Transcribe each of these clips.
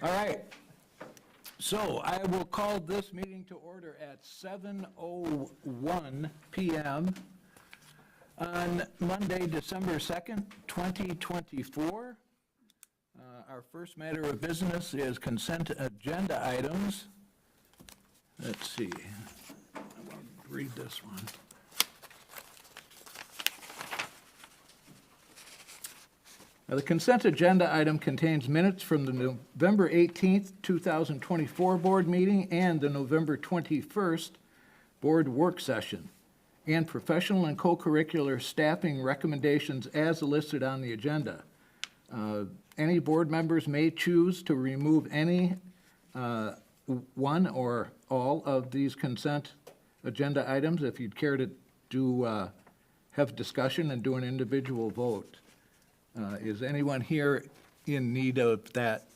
All right. So I will call this meeting to order at 7:01 PM on Monday, December 2nd, 2024. Our first matter of business is consent agenda items. Let's see. I want to read this one. The consent agenda item contains minutes from the November 18th, 2024 board meeting and the November 21st board work session, and professional and co-curricular staffing recommendations as listed on the agenda. Any board members may choose to remove any one or all of these consent agenda items if you'd care to have discussion and do an individual vote. Is anyone here in need of that?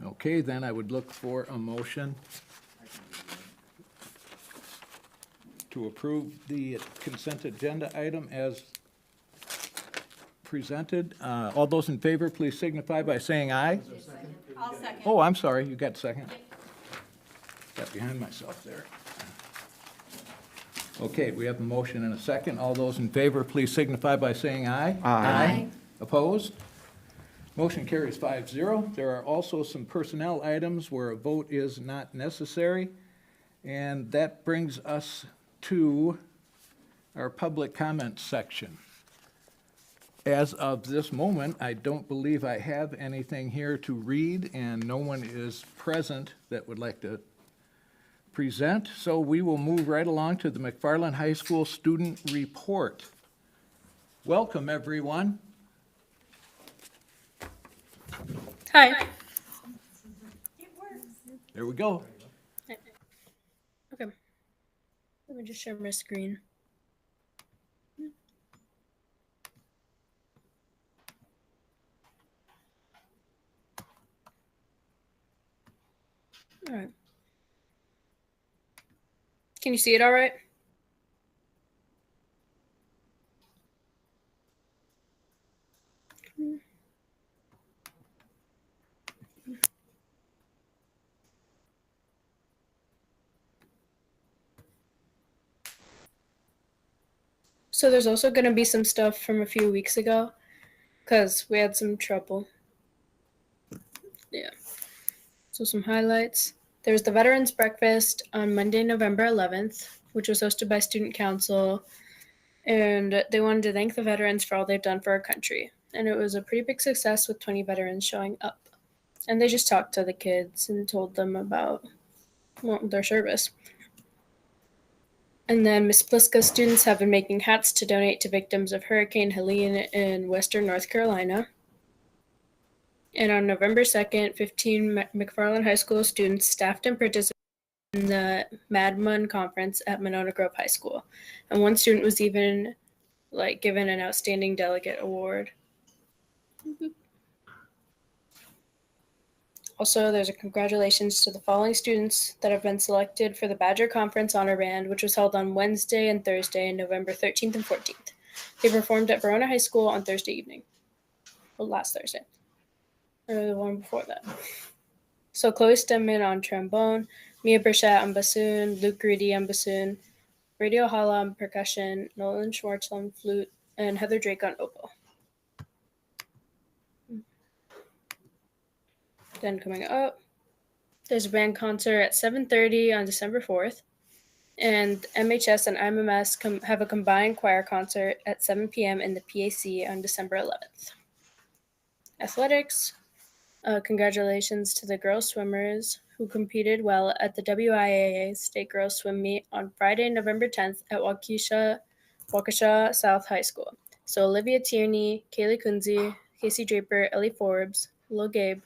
Okay, then I would look for a motion to approve the consent agenda item as presented. All those in favor, please signify by saying aye. I'll second. Oh, I'm sorry, you got second? Got behind myself there. Okay, we have a motion and a second. All those in favor, please signify by saying aye. Aye. Opposed? Motion carries 5-0. There are also some personnel items where a vote is not necessary. And that brings us to our public comment section. As of this moment, I don't believe I have anything here to read, and no one is present that would like to present, so we will move right along to the McFarland High School Student Report. Welcome, everyone. Hi. There we go. Okay. Let me just share my screen. All right. Can you see it all right? So there's also going to be some stuff from a few weeks ago because we had some trouble. Yeah. So some highlights. There was the Veterans Breakfast on Monday, November 11th, which was hosted by Student Council. And they wanted to thank the veterans for all they've done for our country. And it was a pretty big success with 20 veterans showing up. And they just talked to the kids and told them about their service. And then Miss Pliska's students have been making hats to donate to victims of Hurricane Helene in Western North Carolina. And on November 2nd, 15 McFarland High School students staffed and participated in the Madman Conference at Monona Grove High School. And one student was even given an Outstanding Delegate Award. Also, there's a congratulations to the following students that have been selected for the Badger Conference Honor Band, which was held on Wednesday and Thursday, November 13th and 14th. They performed at Verona High School on Thursday evening. Well, last Thursday. Or the one before that. So Chloe Stemman on trombone, Mia Burchett on bassoon, Luke Greedy on bassoon, Radio Hala on percussion, Nolan Schwartz on flute, and Heather Drake on oboe. Then coming up, there's a band concert at 7:30 on December 4th, and MHS and IMMS have a combined choir concert at 7 p.m. in the PAC on December 11th. Athletics, congratulations to the girls swimmers who competed well at the WIAA State Girls Swim Meet on Friday, November 10th at Waukesha South High School. So Olivia Tierney, Kaylee Kunze, Casey Draper, Ellie Forbes, Lil Gabe,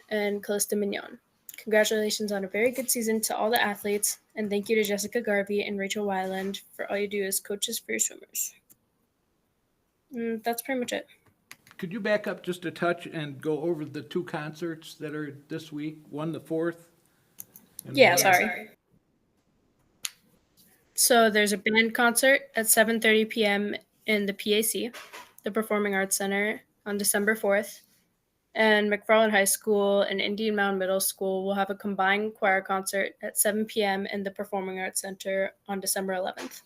and Calista Mignon. Congratulations on a very good season to all the athletes, and thank you to Jessica Garvey and Rachel Weiland for all you do as coaches for your swimmers. That's pretty much it. Could you back up just a touch and go over the two concerts that are this week? One the 4th? Yeah, sorry. So there's a band concert at 7:30 p.m. in the PAC, the Performing Arts Center, on December 4th. and McFarland High School and Indian Mound Middle School will have a combined choir concert at 7 p.m. in the Performing Arts Center on December 11th.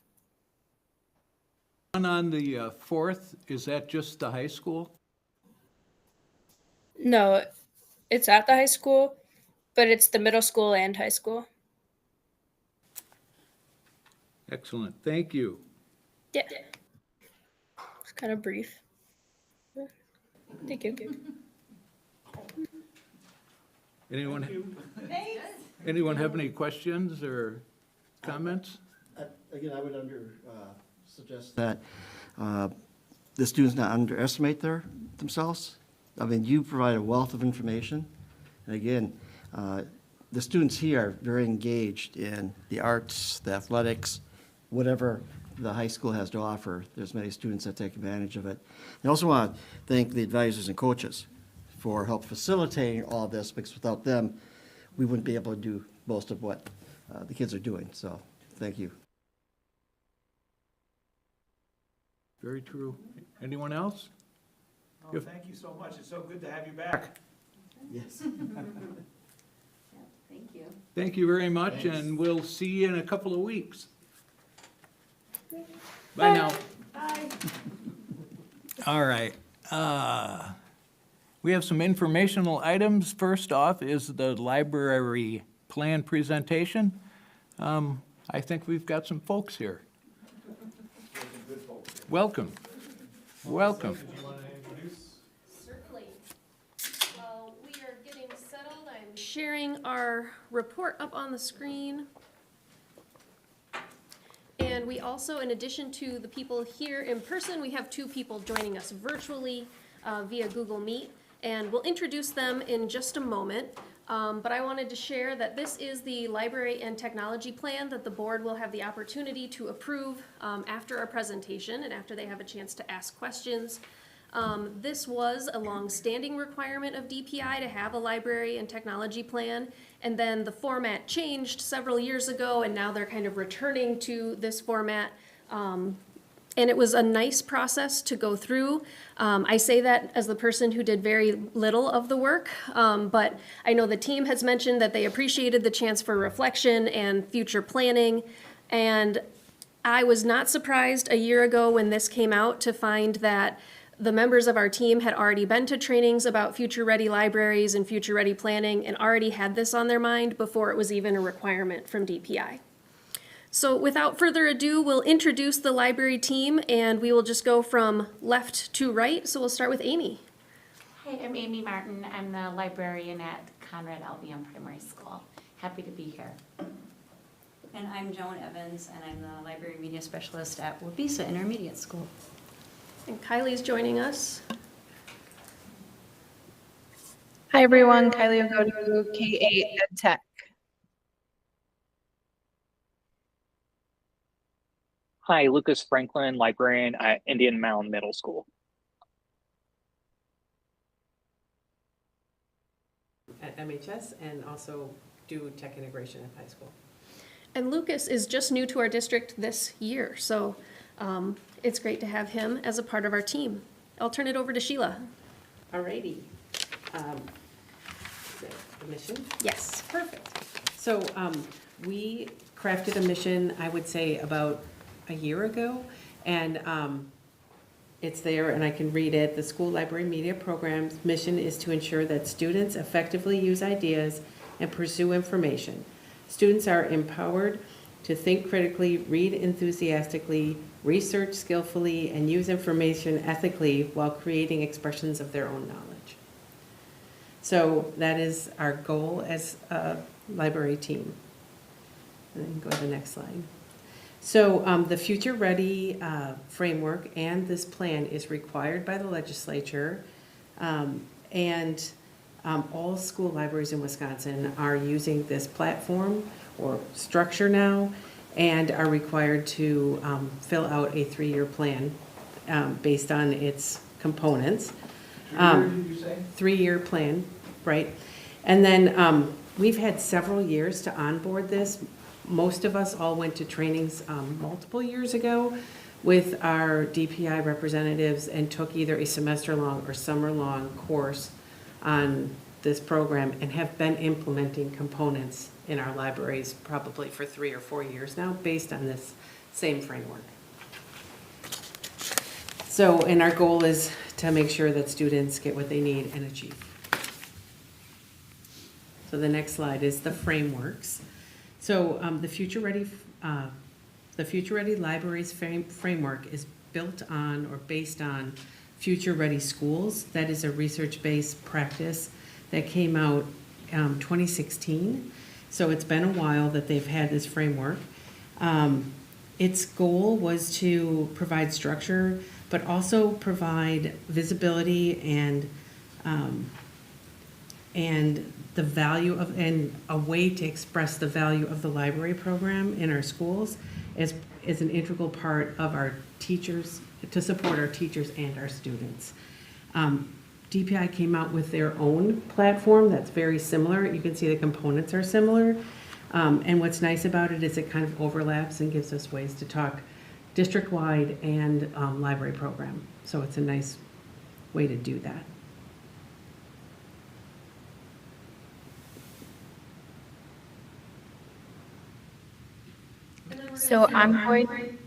One on the 4th, is that just the high school? No, it's at the high school, but it's the middle school and high school. Excellent, thank you. Yeah. It's kind of brief. Thank you. Anyone have any questions or comments? Again, I would suggest that the students not underestimate themselves. I mean, you provide a wealth of information. And again, the students here are very engaged in the arts, the athletics, whatever the high school has to offer. There's many students that take advantage of it. I also want to thank the advisors and coaches for help facilitating all this, because without them, we wouldn't be able to do most of what the kids are doing. So thank you. Very true. Anyone else? Oh, thank you so much. It's so good to have you back. Yes. Thank you. Thank you very much, Thanks. and we'll see you in a couple of weeks. Bye now. Bye. All right. We have some informational items. First off is the library plan presentation. I think we've got some folks here. Welcome. Welcome. Certainly. While we are getting settled, I'm sharing our report up on the screen. And we also, in addition to the people here in person, we have 2 people joining us virtually via Google Meet. And we'll introduce them in just a moment. But I wanted to share that this is the library and technology plan that the board will have the opportunity to approve after our presentation and after they have a chance to ask questions. This was a long-standing requirement of DPI to have a library and technology plan, and then the format changed several years ago, and now they're kind of returning to this format. And it was a nice process to go through. I say that as the person who did very little of the work, but I know the team has mentioned that they appreciated the chance for reflection and future planning. And I was not surprised a year ago when this came out to find that the members of our team had already been to trainings about future-ready libraries and future-ready planning and already had this on their mind before it was even a requirement from DPI. So without further ado, we'll introduce the library team and we will just go from left to right. So we'll start with Amy. Hi, I'm Amy Martin. I'm the librarian at Conrad Albion Primary School. Happy to be here. And I'm Joan Evans, and I'm the library media specialist at Wabisa Intermediate School. And Kylie's joining us. Hi everyone, Kylie Ogodu, K8 Ed Tech. Hi, Lucas Franklin, librarian at Indian Mound Middle School. At MHS and also do tech integration at high school. And Lucas is just new to our district this year, so it's great to have him as a part of our team. I'll turn it over to Sheila. Alrighty. The mission? Yes. Perfect. So we crafted a mission, I would say, about a year ago, and it's there and I can read it. The school library media program's mission is to ensure that students effectively use ideas and pursue information. Students are empowered to think critically, read enthusiastically, research skillfully, and use information ethically while creating expressions of their own knowledge. So that is our goal as a library team. And then go to the next slide. So the Future Ready framework and this plan is required by the legislature, and all school libraries in Wisconsin are using this platform or structure now and are required to fill out a 3-year plan based on its components. 3 years, did you say? 3-year plan, right? And then we've had several years to onboard this. Most of us all went to trainings multiple years ago with our DPI representatives and took either a semester-long or summer-long course on this program and have been implementing components in our libraries probably for 3 or 4 years now, based on this same framework. So, and our goal is to make sure that students get what they need and achieve. So the next slide is the frameworks. So the Future Ready Libraries framework is built on or based on Future Ready Schools. That is a research-based practice that came out 2016. So it's been a while that they've had this framework. Its goal was to provide structure, but also provide visibility and the value of, and a way to express the value of the library program in our schools as an integral part of our teachers, to support our teachers and our students. DPI came out with their own platform that's very similar. You can see the components are similar. And what's nice about it is it kind of overlaps and gives us ways to talk district-wide and library program. So it's a nice way to do that. So I'm going,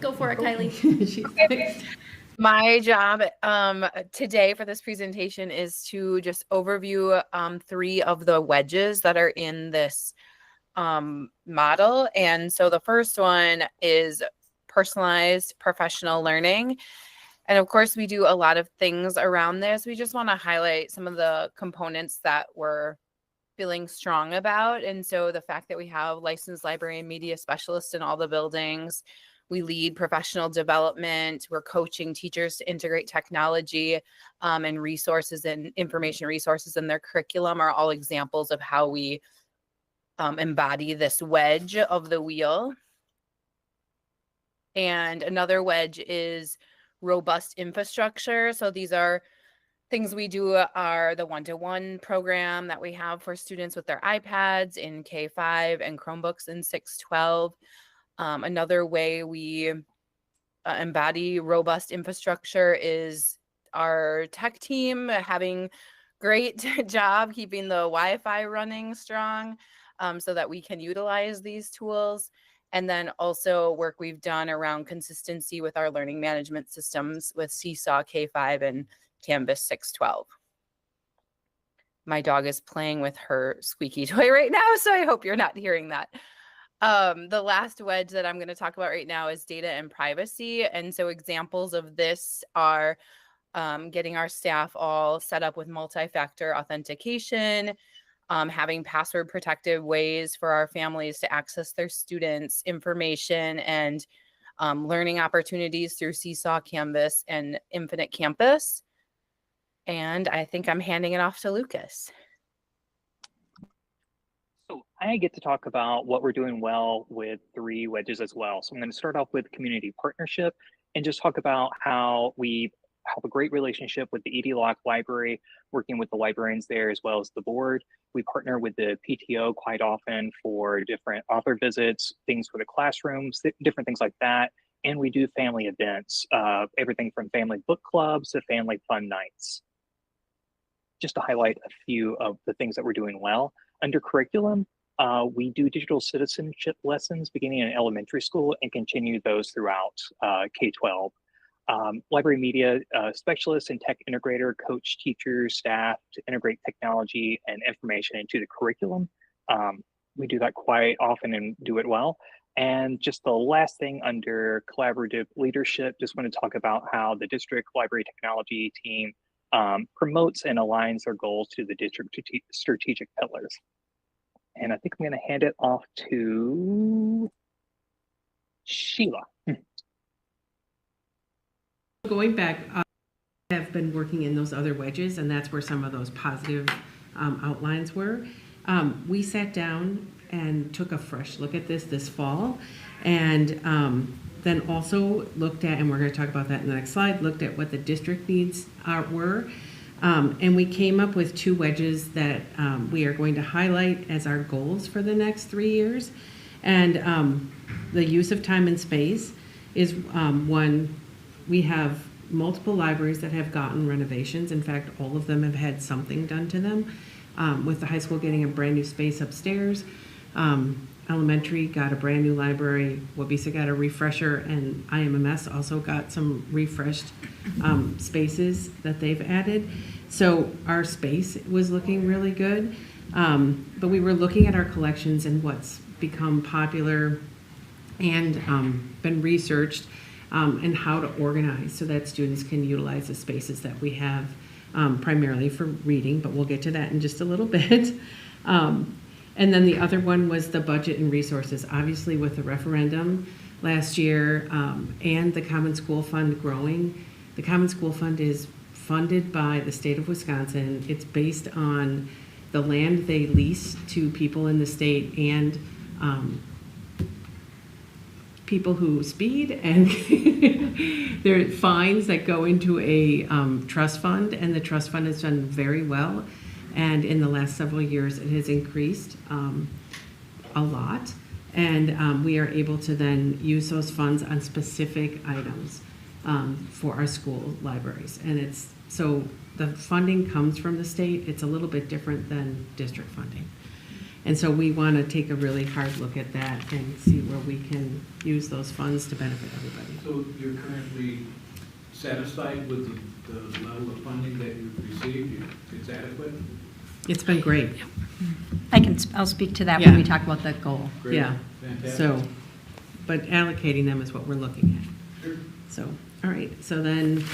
Go for it, Kylie. She's- my job today for this presentation is to just overview 3 of the wedges that are in this model. And so the first one is personalized professional learning. And of course, we do a lot of things around this. We just want to highlight some of the components that we're feeling strong about. And so the fact that we have licensed library and media specialists in all the buildings, we lead professional development, we're coaching teachers to integrate technology and resources and information resources in their curriculum are all examples of how we embody this wedge of the wheel. And another wedge is robust infrastructure. So these are things we do are the one-to-one program that we have for students with their iPads in K-5 and Chromebooks in 6-12. Another way we embody robust infrastructure is our tech team having great job keeping the Wi-Fi running strong so that we can utilize these tools. And then also work we've done around consistency with our learning management systems with Seesaw K-5 and Canvas 6-12. My dog is playing with her squeaky toy right now, so I hope you're not hearing that. The last wedge that I'm going to talk about right now is data and privacy. And so examples of this are getting our staff all set up with multi-factor authentication, having password protective ways for our families to access their students' information and learning opportunities through Seesaw, Canvas, and Infinite Campus. And I think I'm handing it off to Lucas. So I get to talk about what we're doing well with 3 wedges as well. So I'm going to start off with community partnership and just talk about how we have a great relationship with the ED Lock Library, working with the librarians there as well as the board. We partner with the PTO quite often for different author visits, things for the classrooms, different things like that. And we do family events, everything from family book clubs to family fun nights. Just to highlight a few of the things that we're doing well. Under curriculum, we do digital citizenship lessons beginning in elementary school and continue those throughout K-12. Library media specialists and tech integrator coach teachers, staff to integrate technology and information into the curriculum. We do that quite often and do it well. And just the last thing under collaborative leadership, just want to talk about how the district library technology team promotes and aligns their goals to the district strategic pillars. And I think I'm going to hand it off to Sheila. Going back, I have been working in those other wedges, and that's where some of those positive outlines were. We sat down and took a fresh look at this fall, and then also looked at, and we're going to talk about that in the next slide, looked at what the district needs were. And we came up with 2 wedges that we are going to highlight as our goals for the next 3 years. And the use of time and space is one. We have multiple libraries that have gotten renovations. In fact, all of them have had something done to them. With the high school getting a brand new space upstairs, elementary got a brand new library, Wabeesa got a refresher, and IMMS also got some refreshed spaces that they've added. So our space was looking really good. But we were looking at our collections and what's become popular and been researched, and how to organize so that students can utilize the spaces that we have, primarily for reading, but we'll get to that in just a little bit. And then the other one was the budget and resources. Obviously, with the referendum last year, and the Common School Fund growing, the Common School Fund is funded by the state of Wisconsin. It's based on the land they lease to people in the state and people who speed, and there are fines that go into a trust fund, and the trust fund has done very well. And in the last several years, it has increased a lot. And we are able to then use those funds on specific items for our school libraries. And it's, so the funding comes from the state. It's a little bit different than district funding. And so we want to take a really hard look at that and see where we can use those funds to benefit everybody. So you're currently satisfied with the level of funding that you've received? It's adequate? It's been great. I'll speak to that Yeah. when we talk about the goal. Great. Yeah. Fantastic. So, but allocating them is what we're looking at. Sure. So, all right, so then,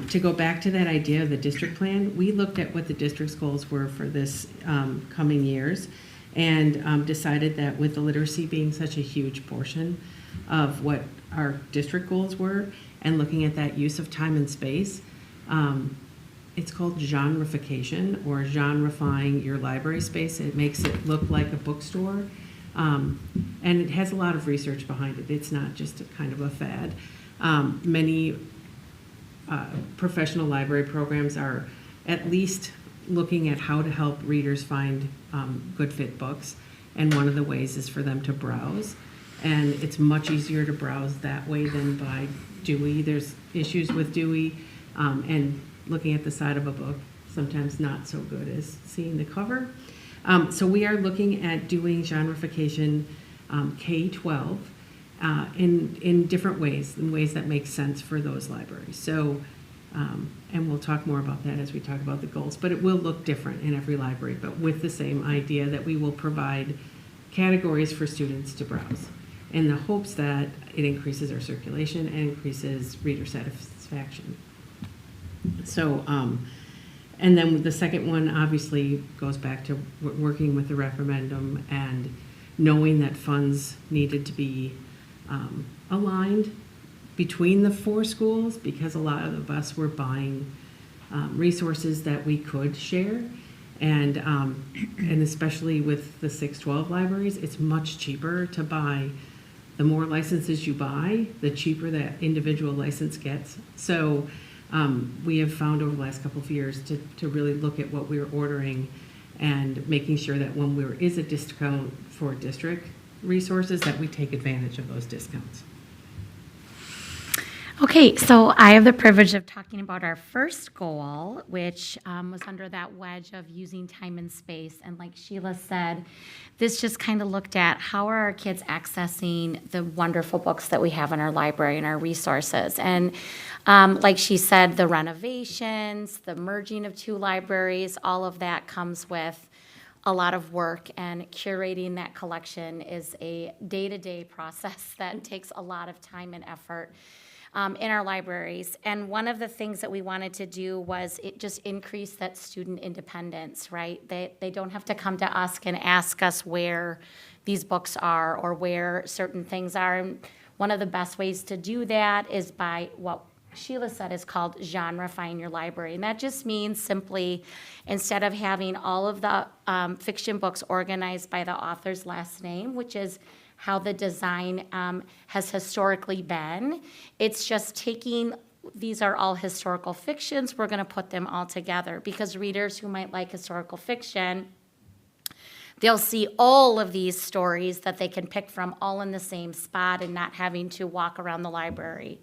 to go back to that idea of the district plan, we looked at what the district's goals were for this coming years, and decided that with the literacy being such a huge portion of what our district goals were, and looking at that use of time and space, it's called genreification, or genrifying your library space. It makes it look like a bookstore, and it has a lot of research behind it. It's not just a kind of a fad. Many professional library programs are at least looking at how to help readers find good fit books, and one of the ways is for them to browse, and it's much easier to browse that way than by Dewey. There's issues with Dewey, and looking at the side of a book, sometimes not so good as seeing the cover. So we are looking at doing genreification K-12 in different ways, in ways that make sense for those libraries. So, and we'll talk more about that as we talk about the goals, but it will look different in every library, but with the same idea that we will provide categories for students to browse, in the hopes that it increases our circulation and increases reader satisfaction. So, and then the second one obviously goes back to working with the referendum and knowing that funds needed to be aligned between the four schools, because a lot of us were buying resources that we could share. And especially with the 612 libraries, it's much cheaper to buy. The more licenses you buy, the cheaper that individual license gets. So we have found over the last couple of years to really look at what we're ordering and making sure that when there is a discount for district resources, that we take advantage of those discounts. Okay, so I have the privilege of talking about our first goal, which was under that wedge of using time and space. And like Sheila said, this just kind of looked at how are our kids accessing the wonderful books that we have in our library and our resources. And like she said, the renovations, the merging of two libraries, all of that comes with a lot of work, and curating that collection is a day-to-day process that takes a lot of time and effort in our libraries. And one of the things that we wanted to do was it just increase that student independence, right? They don't have to come to us and ask us where these books are or where certain things are. And one of the best ways to do that is by what Sheila said is called genreifying your library. And that just means simply, instead of having all of the fiction books organized by the author's last name, which is how the design has historically been, it's just taking, these are all historical fictions, we're gonna put them all together, because readers who might like historical fiction, they'll see all of these stories that they can pick from all in the same spot and not having to walk around the library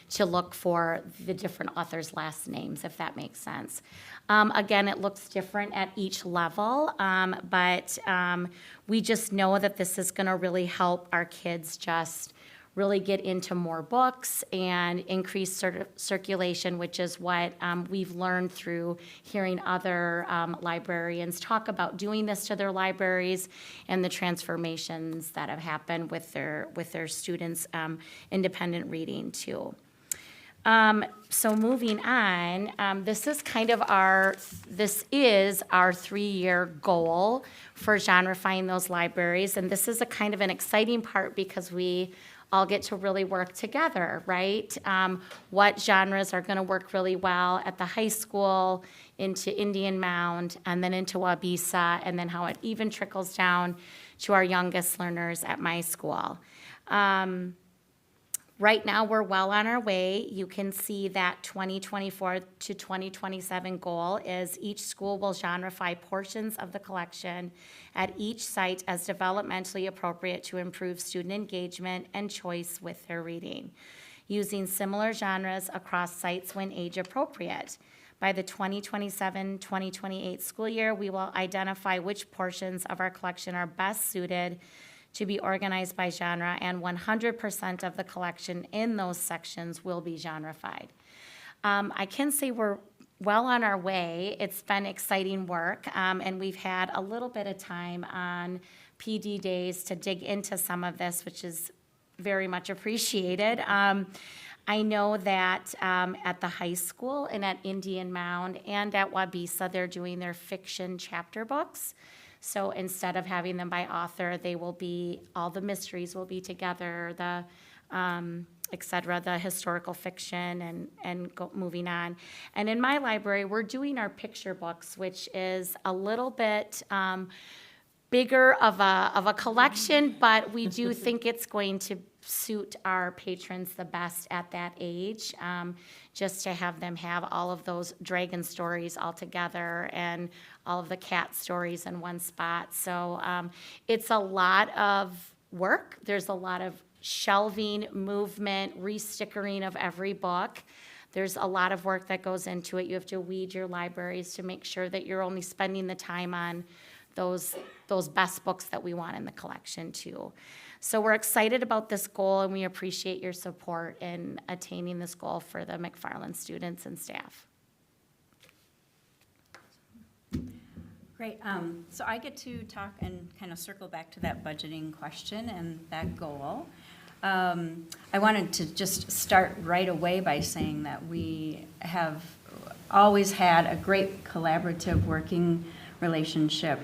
to look for the different authors' last names, if that makes sense. Again, it looks different at each level, but we just know that this is going to really help our kids just really get into more books and increase circulation, which is what we've learned through hearing other librarians talk about doing this to their libraries and the transformations that have happened with their students' independent reading too. So moving on, this is our 3-year goal for genrifying those libraries. And this is a kind of an exciting part because we all get to really work together, right? What genres are going to work really well at the high school, into Indian Mound, and then into Wabisa, and then how it even trickles down to our youngest learners at my school. Right now, we're well on our way. You can see that 2024 to 2027 goal is each school will genreify portions of the collection at each site as developmentally appropriate to improve student engagement and choice with their reading, using similar genres across sites when age appropriate. By the 2027-2028 school year, we will identify which portions of our collection are best suited to be organized by genre, and 100% of the collection in those sections will be genreified. I can say we're well on our way. It's been exciting work, and we've had a little bit of time on PD days to dig into some of this, which is very much appreciated. I know that at the high school and at Indian Mound and at Wabisa, they're doing their fiction chapter books. So instead of having them by author, they will be, all the mysteries will be together, the et cetera, the historical fiction and moving on. And in my library, we're doing our picture books, which is a little bit bigger of a collection, but we do think it's going to suit our patrons the best at that age, just to have them have all of those dragon stories all together and all of the cat stories in one spot. So it's a lot of work. There's a lot of shelving, movement, re-stickering of every book. There's a lot of work that goes into it. You have to weed your libraries to make sure that you're only spending the time on those best books that we want in the collection too. So we're excited about this goal, and we appreciate your support in attaining this goal for the McFarland students and staff. Great. So I get to talk and kind of circle back to that budgeting question and that goal. I wanted to just start right away by saying that we have always had a great collaborative working relationship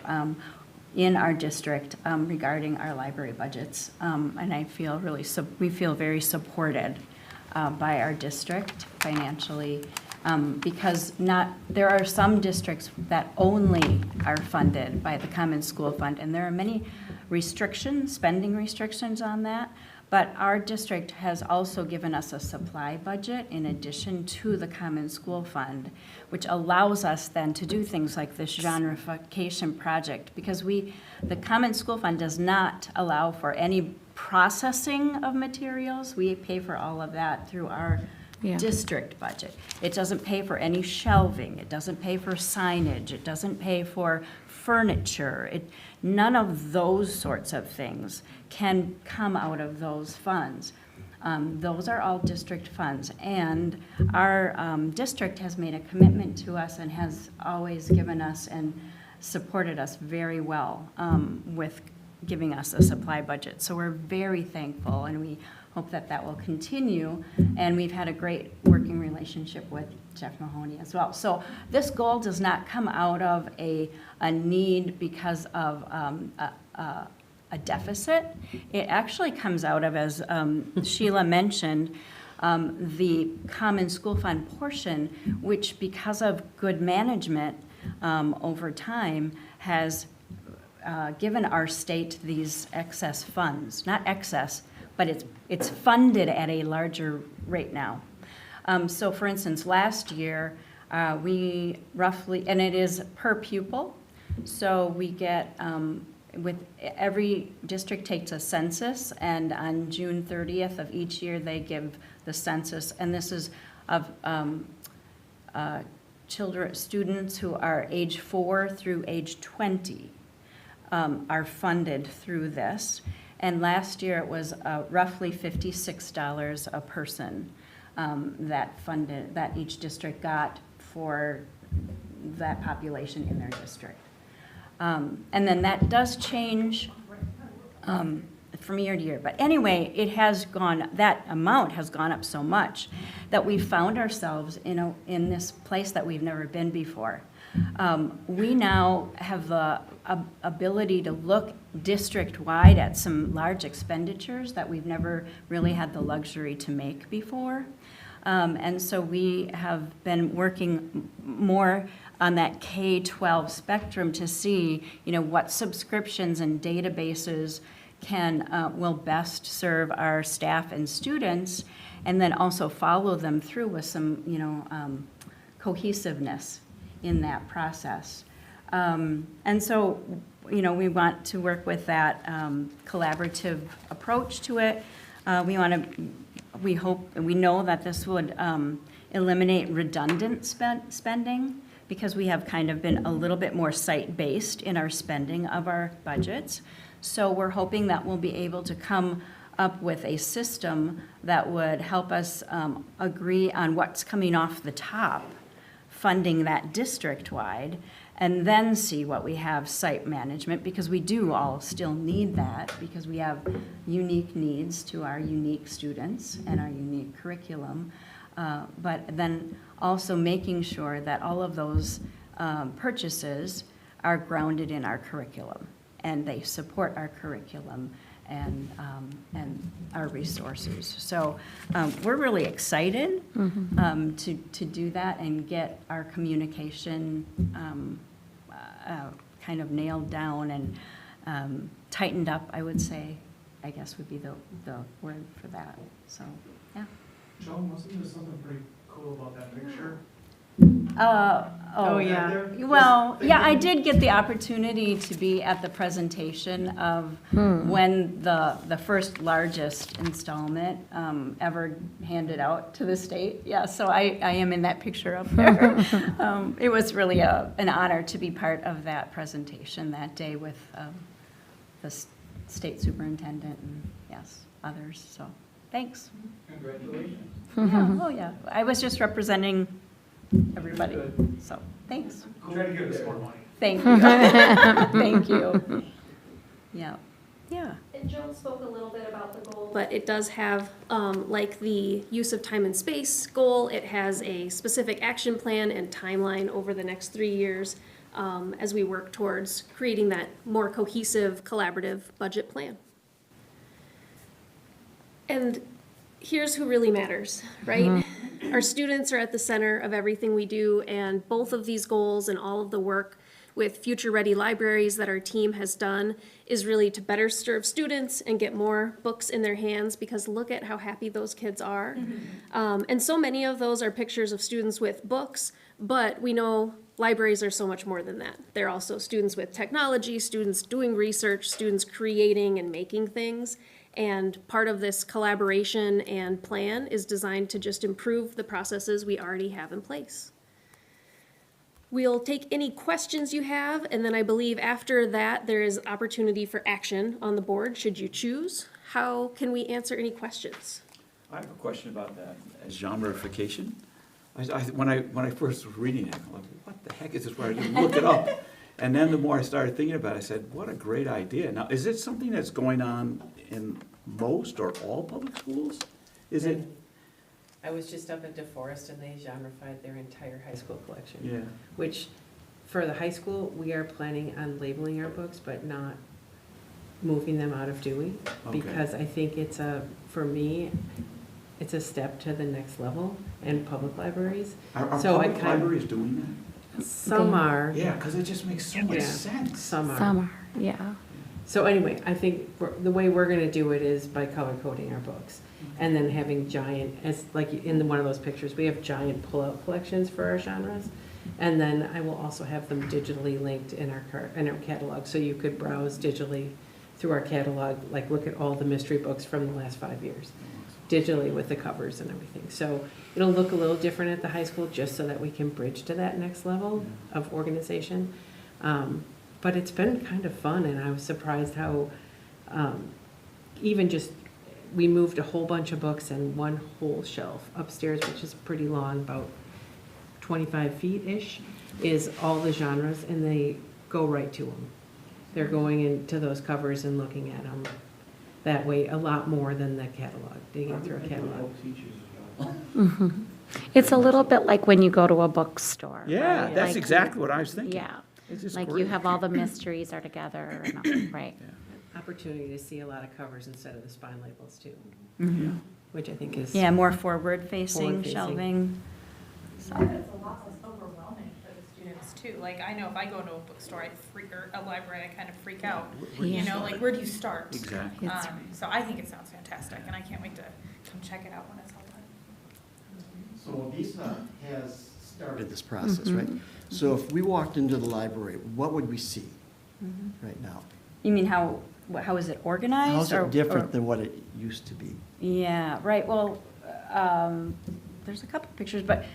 in our district regarding our library budgets. And I feel we feel very supported by our district financially, because there are some districts that only are funded by the Common School Fund, and there are many spending restrictions on that. But our district has also given us a supply budget in addition to the Common School Fund, which allows us then to do things like this genreification project, because the Common School Fund does not allow for any processing of materials. We pay for all of that through our district budget. It doesn't pay for any shelving. It doesn't pay for signage. It doesn't pay for furniture. None of those sorts of things can come out of those funds. Those are all district funds, and our district has made a commitment to us and has always given us and supported us very well with giving us a supply budget. So we're very thankful, and we hope that that will continue. And we've had a great working relationship with Jeff Mahoney as well. So this goal does not come out of a need because of a deficit. It actually comes out of, as Sheila mentioned, the Common School Fund portion, which because of good management over time has given our state these excess funds, not excess, but it's funded at a larger rate now. So for instance, last year, we roughly, and it is per pupil, so we get, with every district takes a census, and on June 30th of each year, they give the census, and this is of students who are age 4 through age 20 are funded through this. And last year, it was roughly $56 a person that each district got for that population in their district. And then that does change from year to year. But anyway, that amount has gone up so much that we found ourselves in this place that we've never been before. We now have the ability to look district-wide at some large expenditures that we've never really had the luxury to make before. And so we have been working more on that K-12 spectrum to see, what subscriptions and databases will best serve our staff and students, and then also follow them through with some, cohesiveness in that process. And so, we want to work with that collaborative approach to it. We hope, and we know that this would eliminate redundant spending, because we have kind of been a little bit more site-based in our spending of our budgets. So we're hoping that we'll be able to come up with a system that would help us agree on what's coming off the top, funding that district-wide, and then see what we have site management, because we do all still need that, because we have unique needs to our unique students and our unique curriculum. But then also making sure that all of those purchases are grounded in our curriculum, and they support our curriculum and our resources. So we're really excited to do that and get our communication kind of nailed down and tightened up, I would say, I guess would be the word for that. So, yeah. Joan, wasn't there something pretty cool about that picture? Oh, yeah. Well, yeah, I did get the opportunity to be at the presentation of when the first largest installment ever handed out to the state. Yeah, so I am in that picture up there. It was really an honor to be part of that presentation that day with the state superintendent and, yes, others. So, thanks. Congratulations. Yeah, oh, yeah. I was just representing everybody, so, thanks. Try to give us more money. Thank you. Thank you. Yeah, yeah. And Joan spoke a little bit about the goal, but it does have, like the use of time and space goal, it has a specific action plan and timeline over the next 3 years as we work towards creating that more cohesive, collaborative budget plan. And here's who really matters, right? Our students are at the center of everything we do, and both of these goals and all of the work with future-ready libraries that our team has done is really to better serve students and get more books in their hands, because look at how happy those kids are. And so many of those are pictures of students with books, but we know libraries are so much more than that. They're also students with technology, students doing research, students creating and making things. And part of this collaboration and plan is designed to just improve the processes we already have in place. We'll take any questions you have, and then I believe after that there is opportunity for action on the board should you choose. How can we answer any questions? I have a question about that genreification. When I first was reading it, I'm like, what the heck is this? I just looked it up. And then the more I started thinking about it, I said, what a great idea. Now, is it something that's going on in most or all public schools? Is it? I was just up at DeForest and they genrefied their entire high school collection. Yeah. Which, for the high school, we are planning on labeling our books, but not moving them out of Dewey. Okay. Because I think for me, it's a step to the next level in public libraries. Are So I public kind of- libraries doing that? Some are. Yeah, because it just makes so much Yeah, sense. Some are. Some are, yeah. So anyway, I think the way we're gonna do it is by color coding our books. And then having giant, as like in one of those pictures, we have giant pull-out collections for our genres. And then I will also have them digitally linked in our catalog, so you could browse digitally through our catalog, like look at all the mystery books from the last 5 years. digitally with the covers and everything. So it'll look a little different at the high school, just so that we can bridge to that next level of organization. But it's been kind of fun, and I was surprised how, even just, we moved a whole bunch of books and one whole shelf upstairs, which is pretty long, about 25 feet-ish, is all the genres, and they go right to them. They're going into those covers and looking at them that way a lot more than the catalog, digging through a catalog. It's a little bit like when you go to a bookstore. Yeah, right? that's Like, exactly what I was thinking. Yeah, It's just like you great. have all the mysteries are together, and all, right? Opportunity to see a lot of covers instead of the spine labels too, Yeah. which I think is. Yeah, more forward-facing Forward-facing. shelving. It's a lot less overwhelming for the students too. Like, I know if I go into a bookstore, or a library, I kind of freak out. You Yeah. know, like, where do you start? Exactly. So I think it sounds fantastic, and I can't wait to come check it out when it's all done. So Visa has started this process, right? So if we walked into the library, what would we see right now? You mean how is it organized? How's or- it different or- than what it used to be? Yeah, right, well, there's a couple pictures, but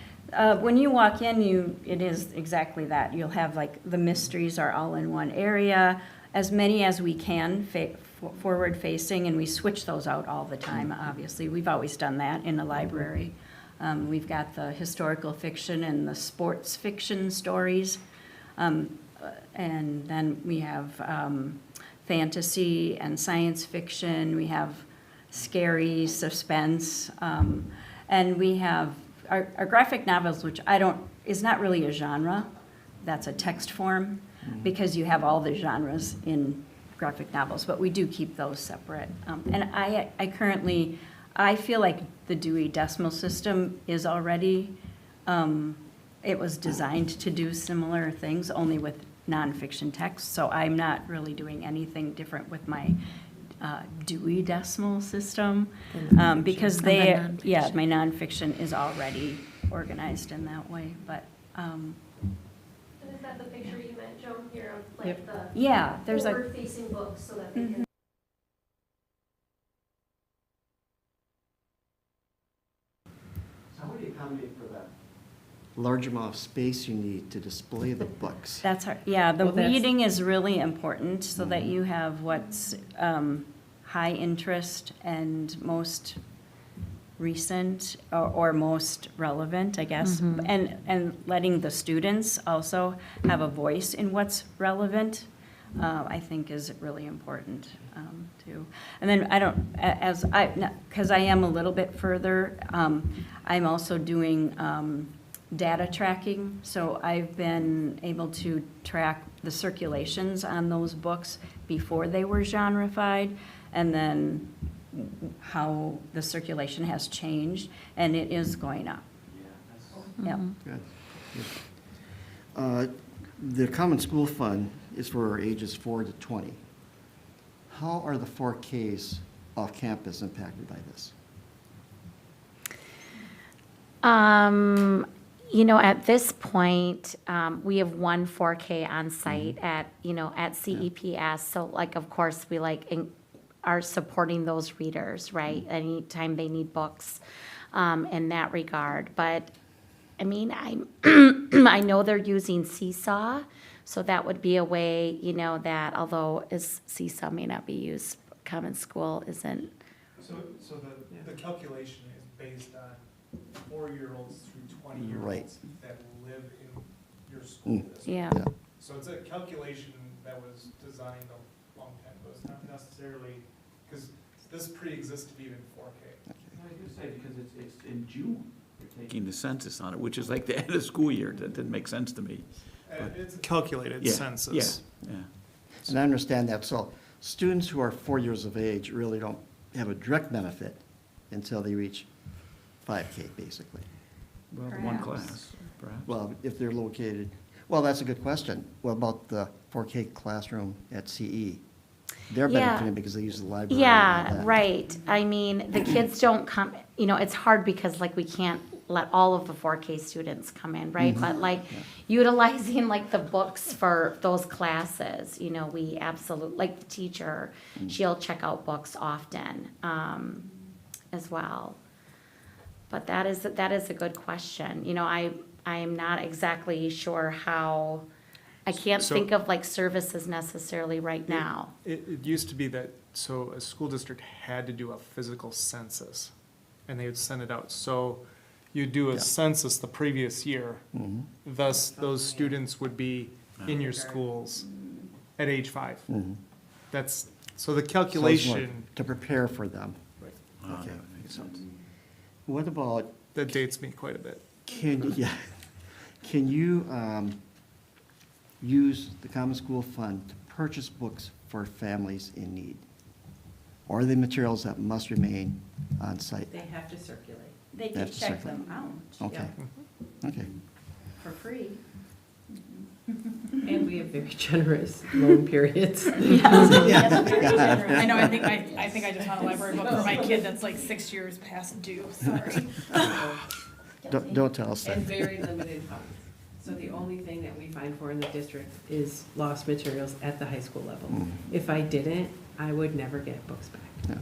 when you walk in, it is exactly that. You'll have like, the mysteries are all in one area, as many as we can forward-facing, and we switch those out all the time, obviously. We've always done that in the library. We've got the historical fiction and the sports fiction stories. And then we have fantasy and science fiction. We have scary suspense. And we have our graphic novels, which is not really a genre. That's a text form, because you have all the genres in graphic novels, but we do keep those separate. And I feel like the Dewey Decimal System is already, it was designed to do similar things, only with nonfiction text, so I'm not really doing anything different with my Dewey Decimal System, because And the nonfiction. my nonfiction is already organized in that way, but, And is that the picture you meant, Joan, here of Yep. like the yeah, there's a, forward-facing books so that they can So how would you accommodate for that large amount of space you need to display the books? the Well, that's- weeding is really important, so that you have what's high interest and most recent, or most relevant, I guess. And letting the students also have a voice in what's relevant, I think is really important, too. And then because I am a little bit further, I'm also doing data tracking. So I've been able to track the circulations on those books before they were genrefied, and then how the circulation has changed, and it is going up. Yep. Good. The Common School Fund is for ages 4 to 20. How are the 4Ks off campus impacted by this? At this point, we have one 4K on site at CEPS. So like, of course, we are supporting those readers, right? Anytime they need books, in that regard. But I mean, I know they're using Seesaw, so that would be a way, that although Seesaw may not be used, Common School isn't. So the calculation is based on 4-year-olds through 20-year-olds that live in your school district. Yeah. Yeah. So it's a calculation that was designed a long time ago. It's not necessarily, because this pre-existed even 4K. I was gonna say, because it's in June, you're taking the census on it, which is like the end of the school year. That didn't make sense to me. It's a calculated Yeah, census. Yeah. And I understand that. So students who are 4 years of age really don't have a direct benefit until they reach 5K, basically. Well, one Perhaps. class, perhaps. Well, if they're located, well, that's a good question. What about the 4K classroom at CE? They're Yeah. benefiting because they use the library. and all Yeah, that. right. I mean, the kids don't come, it's hard because we can't let all of the 4K students come in, right? But utilizing the books for those classes, we absolutely, the teacher, she'll check out books often. as well. But that is a good question. You know, I am not exactly sure how, I can't So- think of like services necessarily right now. It used to be that, so a school district had to do a physical census, and they would send it out. So you do a census the previous year, thus those students would be in your schools at age 5. That's, so the So it's more calculation, to prepare for them. Oh, Okay. that makes sense. What about, that dates me quite a bit. can you use the Common School Fund to purchase books for families in need? Or are they materials that must remain on site? They have to circulate. They They can have to check circulate. them out Okay, okay. for free. And we have very generous loan periods. I know, I think I just found a library book for my kid that's like 6 years past due, sorry. Don't tell us that. And very limited funds. So the only thing that we find for in the district is lost materials at the high school level. If I didn't, I would never get books back. Yeah.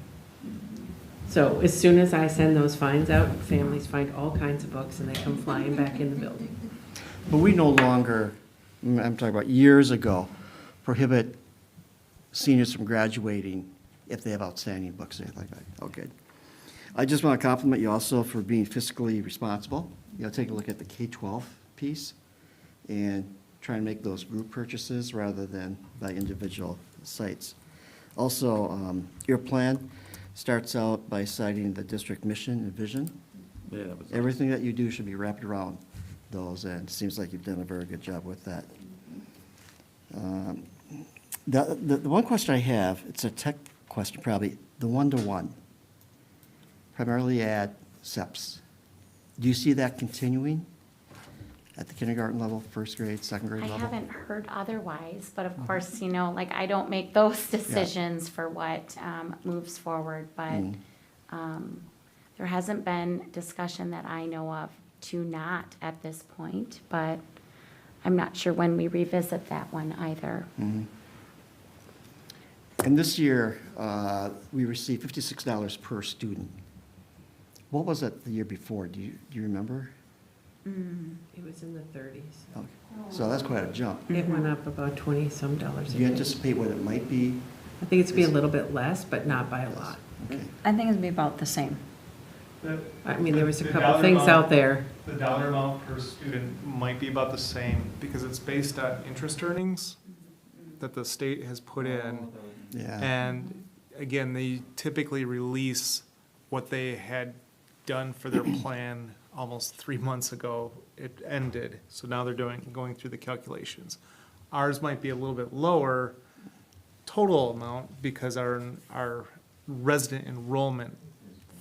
So as soon as I send those fines out, families find all kinds of books and they come flying back in the building. But we no longer, I'm talking about years ago, prohibit seniors from graduating if they have outstanding books, anything like that. Oh, good. I just want to compliment you also for being fiscally responsible. You know, take a look at the K-12 piece and try and make those group purchases rather than by individual sites. Also, your plan starts out by citing the district mission and vision. Yeah, that was. Everything that you do should be wrapped around those, and it seems like you've done a very good job with that. The one question I have, it's a tech question probably, the one-to-one, primarily at SEPs. Do you see that continuing at the kindergarten level, first grade, second grade I level? haven't heard otherwise, but of course, you know, like I don't make those decisions for what moves forward, but there hasn't been discussion that I know of to not at this point, but I'm not sure when we revisit that one either. And this year, we received $56 per student. What was it the year before? Do you remember? It was in the 30s. Okay. So that's quite a jump. It went up about 20-some dollars Do a you day. anticipate what it might be? I think it's be a little bit less, but not by a lot. Okay. I think it'd be about the same. I mean, there was a The couple dollar things amount- out there. The dollar amount per student might be about the same because it's based on interest earnings that the state has put in. Yeah. And again, they typically release what they had done for their plan almost 3 months ago. It ended, so now they're going through the calculations. Ours might be a little bit lower total amount because our resident enrollment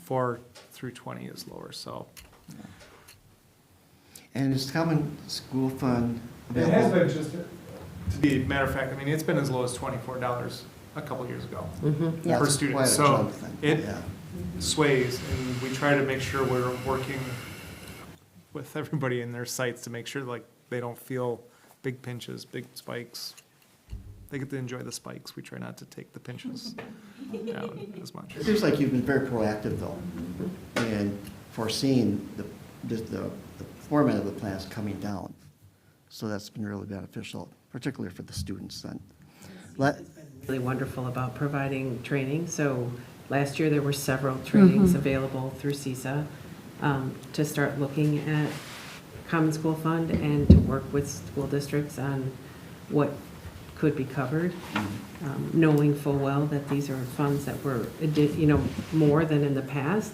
4 through 20 is lower, so. And is Common School Fund It has available? been just, to be a matter of fact, I mean, it's been as low as $24 a couple years ago Yeah. per That's student. quite a So jump then. it Yeah. sways, and we try to make sure we're working with everybody in their sites to make sure like they don't feel big pinches, big spikes. They get to enjoy the spikes. We try not to take the pinches down as much. It seems like you've been very proactive, though, in foreseeing the format of the plans coming down. So that's been really beneficial, particularly for the students then. Really wonderful about providing training. So last year, there were several trainings available through CISA to start looking at Common School Fund and to work with school districts on what could be covered, knowing full well that these are funds that were, more than in the past.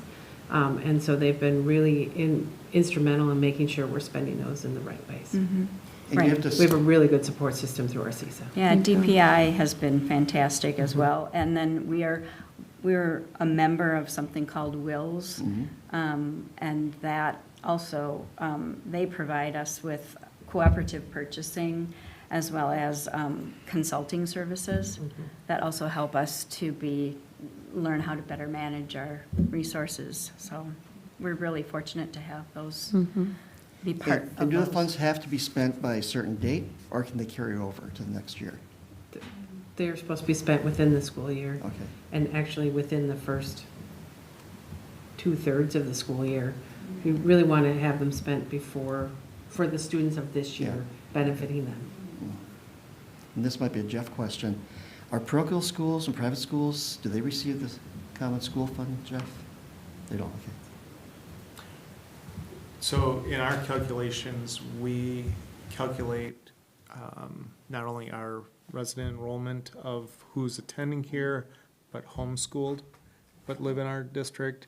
And so they've been really instrumental in making sure we're spending those in the right ways. And you have to We have a really good support system through our CISA. Yeah, DPI has been fantastic as well. And then we're a member of something called WILS. And that also, they provide us with cooperative purchasing as well as consulting services that also help us to learn how to better manage our resources. So we're really fortunate to have those be part of And do the those. funds have to be spent by a certain date, or can they carry over to the next year? They're supposed to be spent within the school year Okay. and actually within the first 2/3 of the school year. We really want to have them spent before, for the students of this year, Yeah. benefiting them. And this might be a Jeff question. Are parochial schools and private schools, do they receive the common school fund, Jeff? They don't, okay. So in our calculations, we calculate not only our resident enrollment of who's attending here, but homeschooled, but live in our district,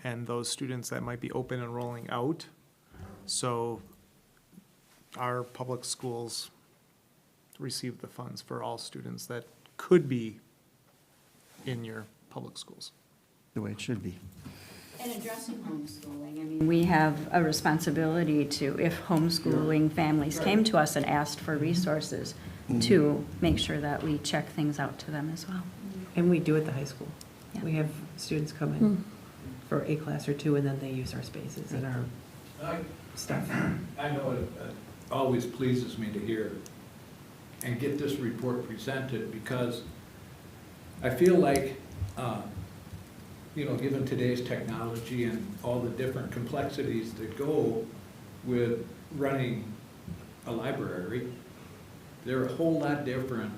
and those students that might be open enrolling out. So our public schools receive the funds for all students that could be in your public schools. The way it should be. And addressing homeschooling, I mean, we have a responsibility to, if homeschooling families came to us and asked for resources, to make sure that we check things out to them as well. And we do at the high school. Yeah. We have students come in for a class or two, and then they use our spaces and our stuff. I know it always pleases me to hear and get this report presented, because I feel like, given today's technology and all the different complexities that go with running a library, they're a whole lot different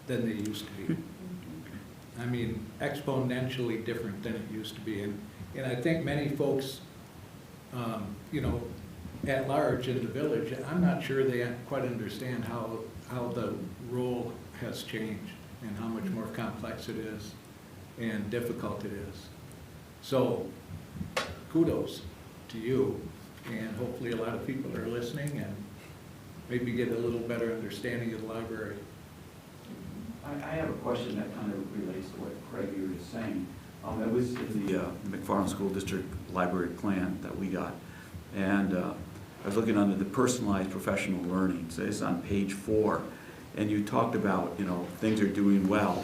than they used to be. I mean, exponentially different than it used to be. And I think many folks, at large in the village, I'm not sure they quite understand how the role has changed and how much more complex it is and difficult it is. So kudos to you, and hopefully a lot of people are listening and maybe get a little better understanding of the library. I have a question that kind of relates to what Craig, you were just saying. It was in the McFarland School District Library Plan that we got. And I was looking under the personalized professional learning. So it's on page 4. And you talked about, things are doing well.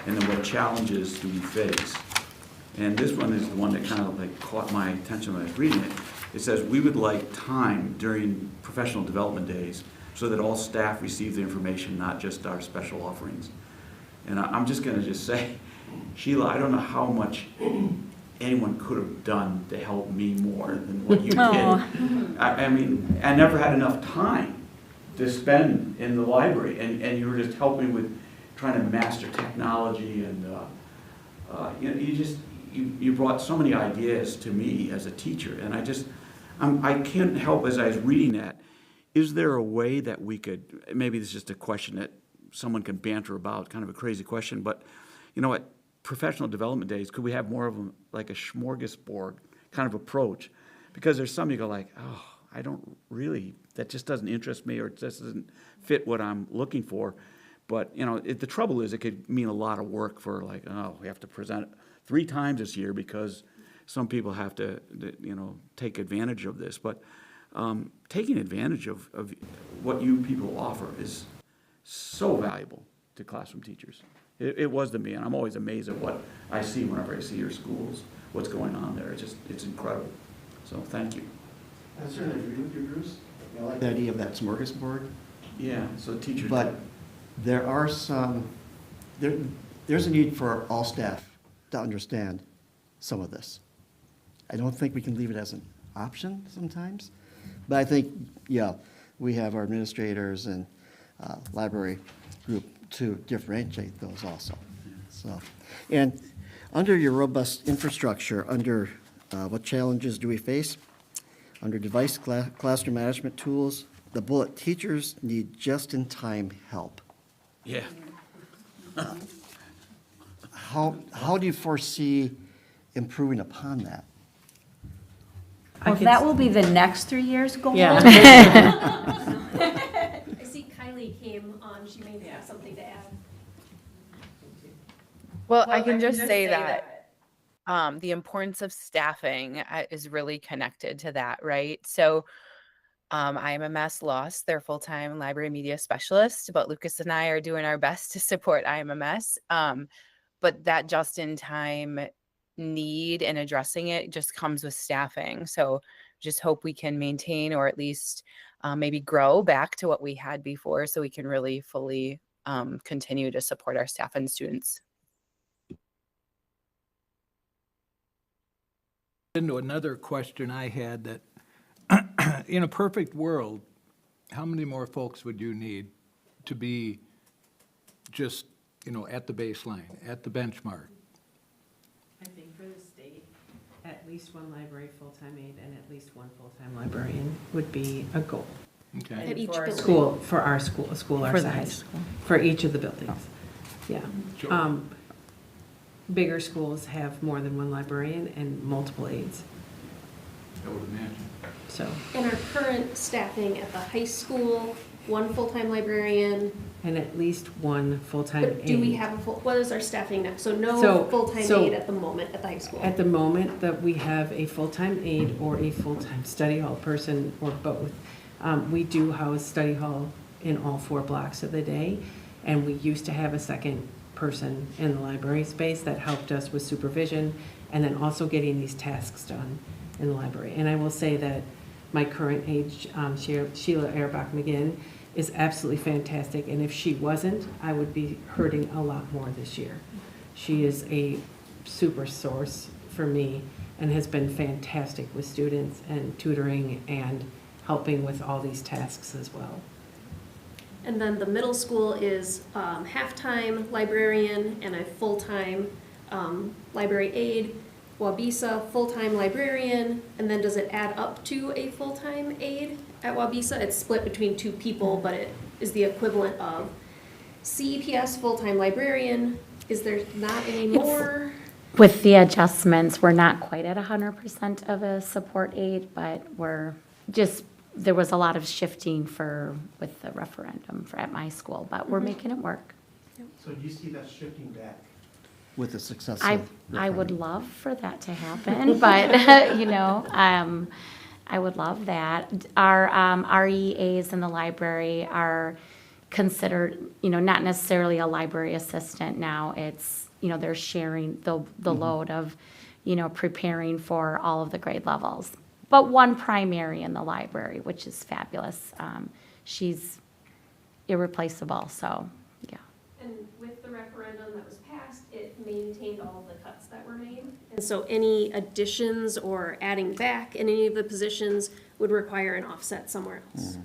And then what challenges do we face? And this one is the one that kind of like caught my attention when I was reading it. It says, we would like time during professional development days so that all staff receive the information, not just our special offerings. And I'm just going to just say, Sheila, I don't know how much anyone could have done to help me more than what you did. I mean, I never had enough time to spend in the library, and you were just helping with trying to master technology, and you brought so many ideas to me as a teacher, and I can't help, as I was reading that, is there a way that we could, maybe this is just a question that someone can banter about, kind of a crazy question, but at professional development days, could we have more of them like a smorgasbord kind of approach? Because there's some you go like, oh, I don't really, that just doesn't interest me, or it just doesn't fit what I'm looking for. But, the trouble is it could mean a lot of work for like, oh, we have to present it 3 times this year because some people have to, take advantage of this. But taking advantage of what you people offer is so valuable to classroom teachers. It was to me, and I'm always amazed at what I see whenever I see your schools, what's going on there. It's incredible. So thank you. I certainly agree with you, Bruce. I like the idea of that smorgasbord. Yeah, so teachers. But there are there's a need for all staff to understand some of this. I don't think we can leave it as an option sometimes, but I think, we have our administrators and library group to differentiate those also. So, and under your robust infrastructure, under what challenges do we face? Under device classroom management tools, the bullet, teachers need just-in-time help. Yeah. How do you foresee improving upon that? Well, that will be the next 3 years goal. Yeah. I see Kylie came on, she may have something to add. Well, I can just say that the importance of staffing is really connected to that, right? So IMMS lost their full-time library media specialist, but Lucas and I are doing our best to support IMMS. But that just-in-time need and addressing it just comes with staffing. So just hope we can maintain, or at least maybe grow back to what we had before, so we can really fully continue to support our staff and students. Into another question I had that, in a perfect world, how many more folks would you need to be just, at the baseline, at the benchmark? I think for the state, at least one library full-time aide and at least one full-time librarian would be a goal. Okay. At each building. School, for our school, a school our For the high size. school. For each of the buildings, yeah. Sure. Bigger schools have more than one librarian and multiple aides, I would imagine. so, And our current staffing at the high school, one full-time librarian, and at least one full-time but aide. do we have a full, what is our staffing now? So no So- full-time so- aide at the moment at the high school. At the moment that we have a full-time aide or a full-time study hall person or both. We do house study hall in all 4 blocks of the day, and we used to have a second person in the library space that helped us with supervision and then also getting these tasks done in the library. And I will say that my current aide, Sheila Erbach McGinn, is absolutely fantastic, and if she wasn't, I would be hurting a lot more this year. She is a super source for me and has been fantastic with students and tutoring and helping with all these tasks as well. And then the middle school is half-time librarian and a full-time library aide. Wabisa, full-time librarian, and then does it add up to a full-time aide at Wabisa? It's split between 2 people, but it is the equivalent of CEPS, full-time librarian. Is there not any more? With the adjustments, we're not quite at 100% of a support aid, but there was a lot of shifting with the referendum at my school, but we're making it work. So do you see that shifting back? With the success I of would referendum? love for that to happen, but, I would love that. Our REAs in the library are considered, not necessarily a library assistant now. It's, they're sharing the load of, preparing for all of the grade levels. But one primary in the library, which is fabulous. She's irreplaceable, so, yeah. And with the referendum that was passed, it maintained all of the cuts that were made. And so any additions or adding back in any of the positions would require an offset somewhere else.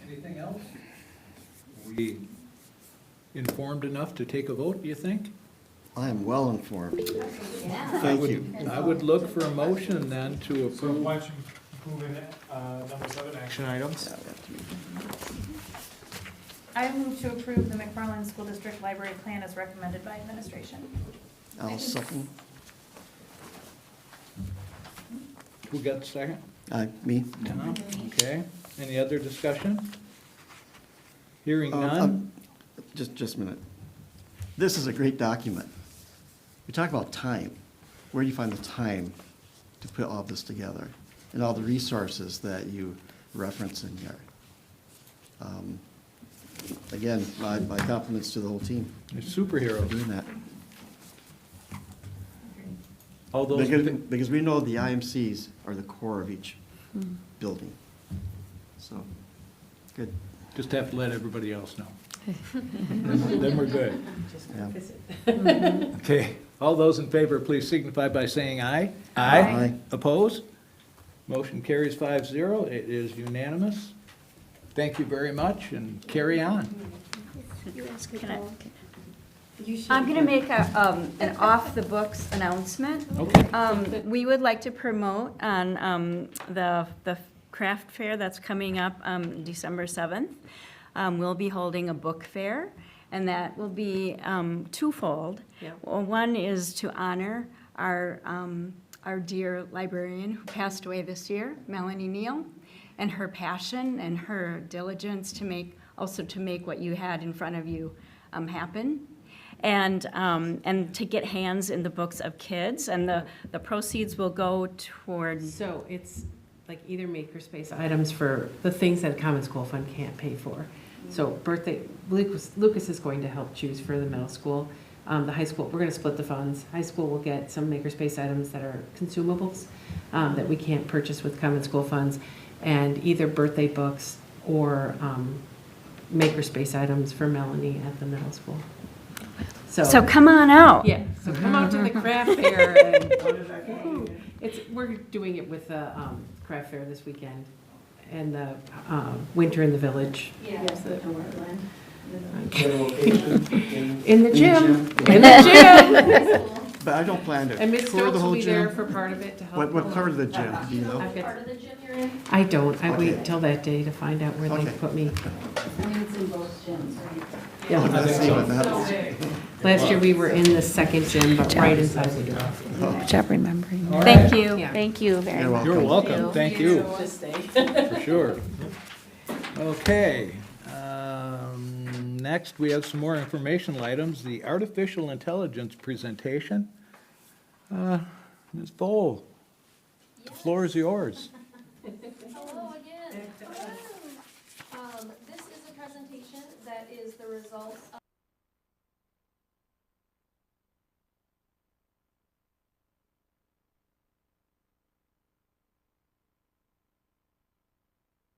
Anything else? We informed enough to take a vote, do you think? I am well informed. I Thank would- you. I would look for a motion then to So approve. why don't you approve number 7 action items? I move to approve the McFarland School District Library Plan as recommended by administration. I'll second. Who got the second? Me? Tom? Okay. Any other discussion? Hearing Um, none? Just a minute. This is a great document. We talk about time. Where do you find the time to put all this together? And all the resources that you reference in here? Again, my compliments to the whole team You're for superheroes. doing that. All those, Because we know the IMCs are the core of each building. So, good. just have to let everybody else know. Then we're good. Just Yeah. visit. Okay. All those in favor, please signify by saying aye. Aye. Opposed? Motion carries 5-0. It is unanimous. Thank you very much, and carry on. You ask it Can I- all. I'm going to make an off-the-books announcement. Okay. We would like to promote on the craft fair that's coming up December 7th. We'll be holding a book fair, and that will be twofold. Yeah. Well, one is to honor our dear librarian who passed away this year, Melanie Neal, and her passion and her diligence to make what you had in front of you happen. And to get hands in the books of kids, and the proceeds will go towards. So it's like either makerspace items for the things that Common School Fund can't pay for. So birthday, Lucas is going to help choose for the middle school. The high school, we're gonna split the funds. High school will get some makerspace items that are consumables that we can't purchase with Common School funds, and either birthday books or makerspace items for Melanie at the middle school. So come on out. Yeah, so come out to the craft fair and, we're doing it with the craft fair this weekend and the Winter in the Village. Yes. In the gym. In the gym. But I don't plan to And Ms. tour the Stokes will whole be there gym. for part of it to help. What part of the gym, do you know? I've got- Part of the gym you're in? I don't. I wait Okay. till that day to find out where they Okay. put me. I think it's in both gyms, right? Yeah. Let's see what happens. Last year, we were in the second gym, but right inside the door. Good job remembering. Thank you. Yeah. Thank you very You're much. You're welcome, thank you, Just stay. for sure. Okay, next, we have some more informational items, the artificial intelligence presentation. Ms. Bowl, the floor is yours. Hello again. This is a presentation that is the result of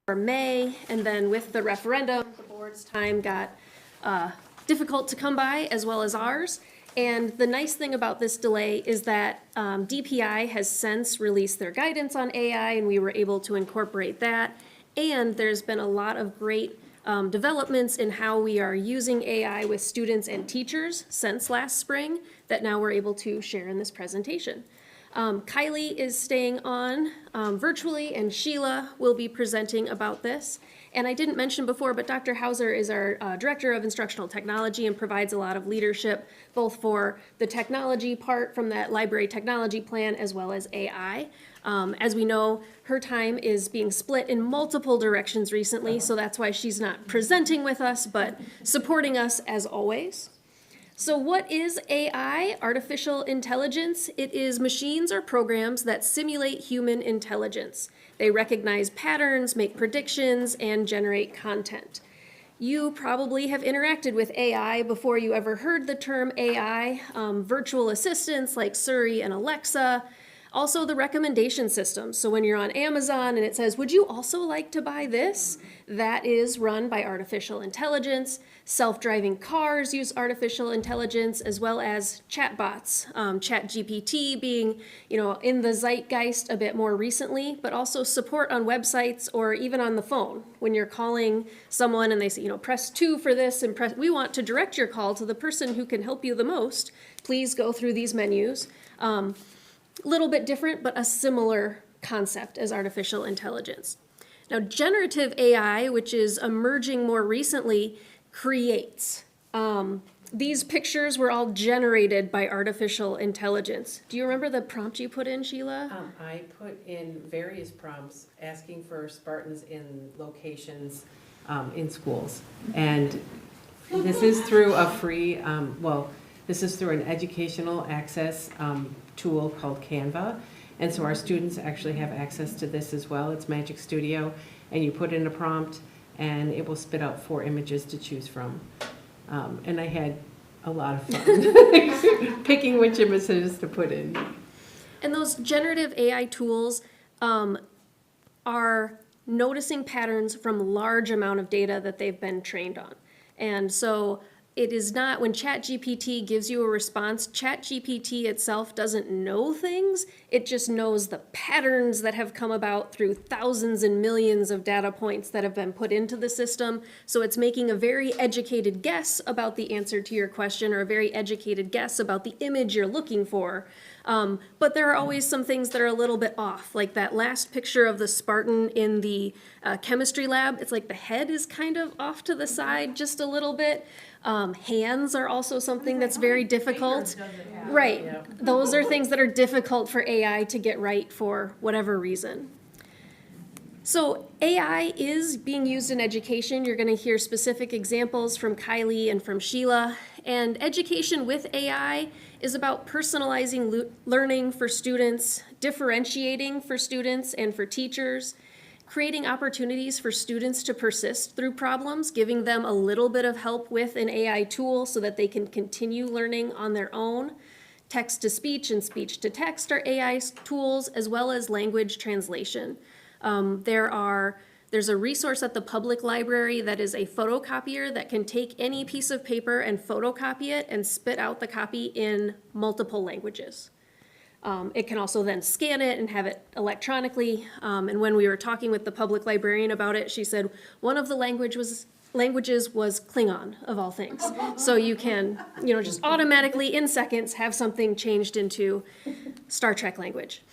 for May, and then with the referendum, the board's time got difficult to come by, as well as ours. And the nice thing about this delay is that DPI has since released their guidance on AI, and we were able to incorporate that. And there's been a lot of great developments in how we are using AI with students and teachers since last spring that now we're able to share in this presentation. Kylie is staying on virtually, and Sheila will be presenting about this. And I didn't mention before, but Dr. Hauser is our Director of Instructional Technology and provides a lot of leadership, both for the technology part from that library technology plan as well as AI. As we know, her time is being split in multiple directions recently, so that's why she's not presenting with us, but supporting us as always. So what is AI, artificial intelligence? It is machines or programs that simulate human intelligence. They recognize patterns, make predictions, and generate content. You probably have interacted with AI before you ever heard the term AI. Virtual assistants like Siri and Alexa. Also the recommendation system. So when you're on Amazon and it says, would you also like to buy this? That is run by artificial intelligence. Self-driving cars use artificial intelligence, as well as chatbots. ChatGPT being, in the zeitgeist a bit more recently, but also support on websites or even on the phone. When you're calling someone and they say, press 2 for this, and we want to direct your call to the person who can help you the most. Please go through these menus. Little bit different, but a similar concept as artificial intelligence. Now, generative AI, which is emerging more recently, creates. These pictures were all generated by artificial intelligence. Do you remember the prompt you put in, Sheila? I put in various prompts asking for Spartans in locations in schools. And this is through a free, this is through an educational access tool called Canva. And so our students actually have access to this as well. It's Magic Studio. And you put in a prompt and it will spit out 4 images to choose from. And I had a lot of fun picking which images to put in. And those generative AI tools are noticing patterns from large amount of data that they've been trained on. And so it is not, when ChatGPT gives you a response, ChatGPT itself doesn't know things, it just knows the patterns that have come about through thousands and millions of data points that have been put into the system. So it's making a very educated guess about the answer to your question, or a very educated guess about the image you're looking for. But there are always some things that are a little bit off, like that last picture of the Spartan in the chemistry lab. It's like the head is kind of off to the side just a little bit. Hands are also something that's very difficult. Right. Those are things that are difficult for AI to get right for whatever reason. So AI is being used in education. You're going to hear specific examples from Kylie and from Sheila. And education with AI is about personalizing learning for students, differentiating for students and for teachers, creating opportunities for students to persist through problems, giving them a little bit of help with an AI tool so that they can continue learning on their own. Text-to-speech and speech-to-text are AI tools, as well as language translation. There are There's a resource at the public library that is a photocopier that can take any piece of paper and photocopy it and spit out the copy in multiple languages. It can also then scan it and have it electronically. And when we were talking with the public librarian about it, she said one of the languages was Klingon, of all things. So you can, just automatically in seconds have something changed into Star Trek language.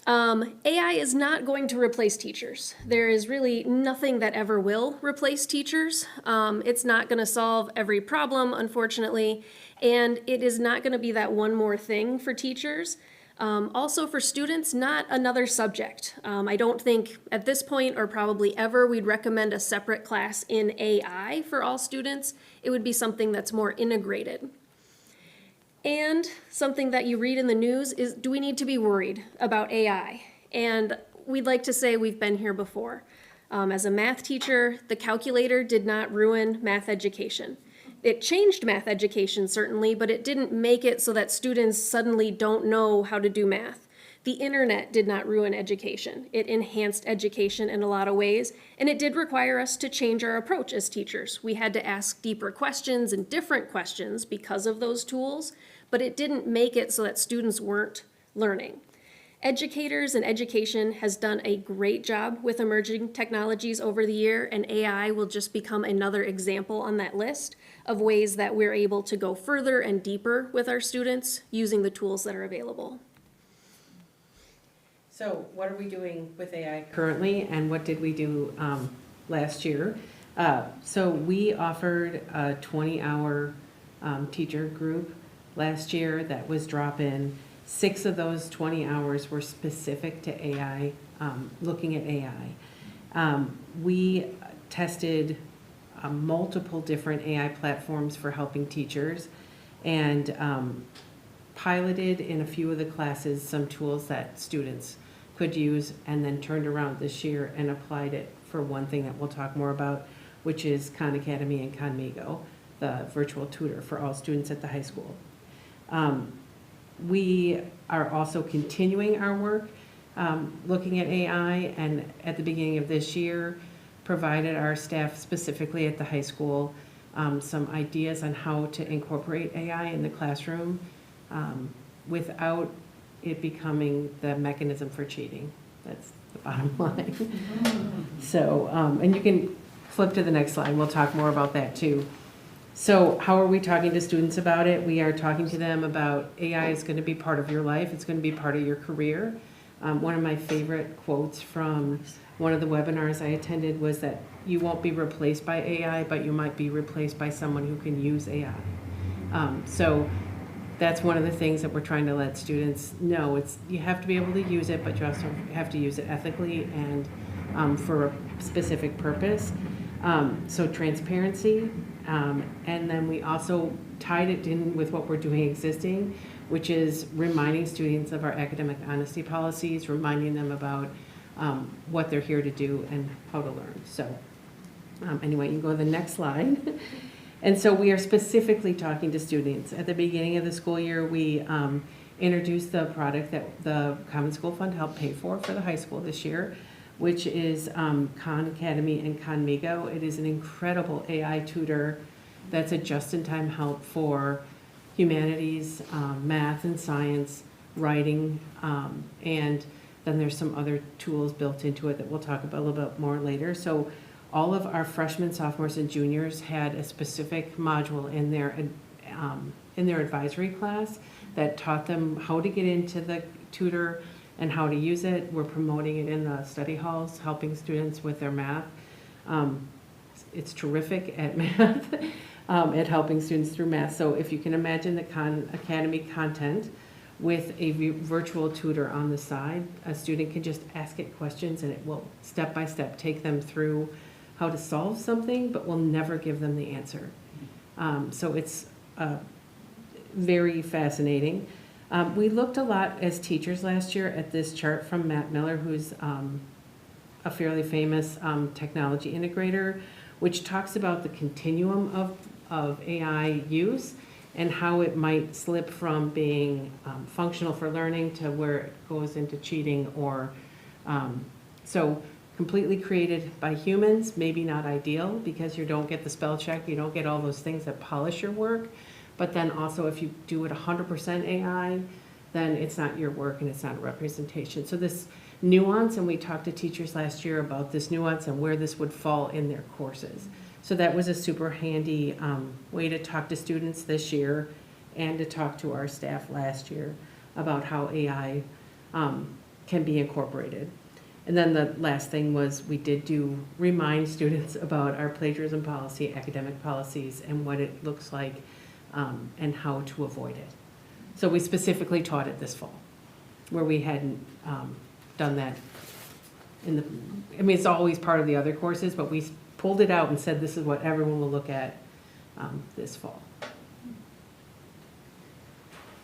AI is not going to replace teachers. There is really nothing that ever will replace teachers. It's not going to solve every problem, unfortunately, and it is not going to be that one more thing for teachers. Also for students, not another subject. I don't think at this point or probably ever we'd recommend a separate class in AI for all students. It would be something that's more integrated. And something that you read in the news is, do we need to be worried about AI? And we'd like to say we've been here before. As a math teacher, the calculator did not ruin math education. It changed math education, certainly, but it didn't make it so that students suddenly don't know how to do math. The internet did not ruin education. It enhanced education in a lot of ways, and it did require us to change our approach as teachers. We had to ask deeper questions and different questions because of those tools, but it didn't make it so that students weren't learning. Educators and education has done a great job with emerging technologies over the year, and AI will just become another example on that list of ways that we're able to go further and deeper with our students using the tools that are available. So what are we doing with AI currently, and what did we do last year? So we offered a 20-hour teacher group last year that was drop-in. 6 of those 20 hours were specific to AI, looking at AI. We tested multiple different AI platforms for helping teachers, and piloted in a few of the classes some tools that students could use, and then turned around this year and applied it for one thing that we'll talk more about, which is Khan Academy and Khanmigo, the virtual tutor for all students at the high school. We are also continuing our work looking at AI, and at the beginning of this year provided our staff specifically at the high school some ideas on how to incorporate AI in the classroom without it becoming the mechanism for cheating. That's the bottom line. So, and you can flip to the next slide. We'll talk more about that too. So how are we talking to students about it? We are talking to them about AI is going to be part of your life. It's going to be part of your career. One of my favorite quotes from one of the webinars I attended was that you won't be replaced by AI, but you might be replaced by someone who can use AI. So that's one of the things that we're trying to let students know. It's, you have to be able to use it, but you also have to use it ethically and for a specific purpose. So transparency, and then we also tied it in with what we're doing existing, which is reminding students of our academic honesty policies, reminding them about what they're here to do and how to learn. So anyway, you can go to the next slide. And so we are specifically talking to students. At the beginning of the school year, we introduced the product that the Common School Fund helped pay for the high school this year, which is Khan Academy and Khanmigo. It is an incredible AI tutor that's a just-in-time help for humanities, math and science, writing, and then there's some other tools built into it that we'll talk about a little bit more later. So all of our freshmen, sophomores, and juniors had a specific module in their advisory class that taught them how to get into the tutor and how to use it. We're promoting it in the study halls, helping students with their math. It's terrific at math, at helping students through math. So if you can imagine the Khan Academy content with a virtual tutor on the side, a student can just ask it questions and it will step by step take them through how to solve something, but will never give them the answer. So it's very fascinating. We looked a lot as teachers last year at this chart from Matt Miller, who's a fairly famous technology integrator, which talks about the continuum of AI use and how it might slip from being functional for learning to where it goes into cheating or so completely created by humans, maybe not ideal because you don't get the spell check, you don't get all those things that polish your work. But then also if you do it 100% AI, then it's not your work and it's not a representation. So this nuance, and we talked to teachers last year about this nuance and where this would fall in their courses. So that was a super handy way to talk to students this year and to talk to our staff last year about how AI can be incorporated. And then the last thing was we did remind students about our plagiarism policy, academic policies, and what it looks like and how to avoid it. So we specifically taught it this fall, where we hadn't done that it's always part of the other courses, but we pulled it out and said this is what everyone will look at this fall.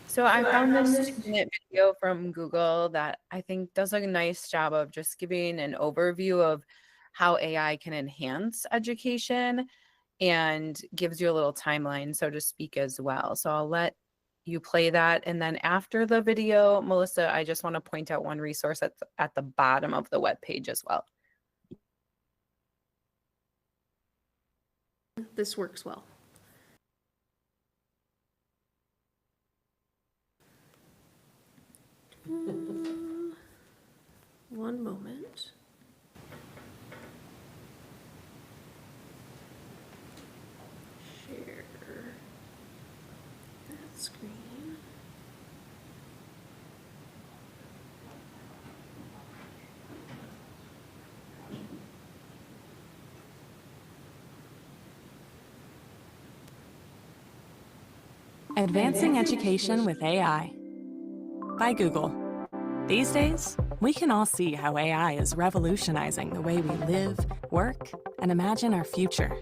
So I found this 2-minute video from Google that I think does a nice job of just giving an overview of how AI can enhance education and gives you a little timeline, so to speak, as well. So I'll let you play that. And then after the video, Melissa, I just want to point out one resource at the bottom of the webpage as well. This works well. One moment. Share that screen. Advancing Education with AI by Google. These days, we can all see how AI is revolutionizing the way we live, work, and imagine our future.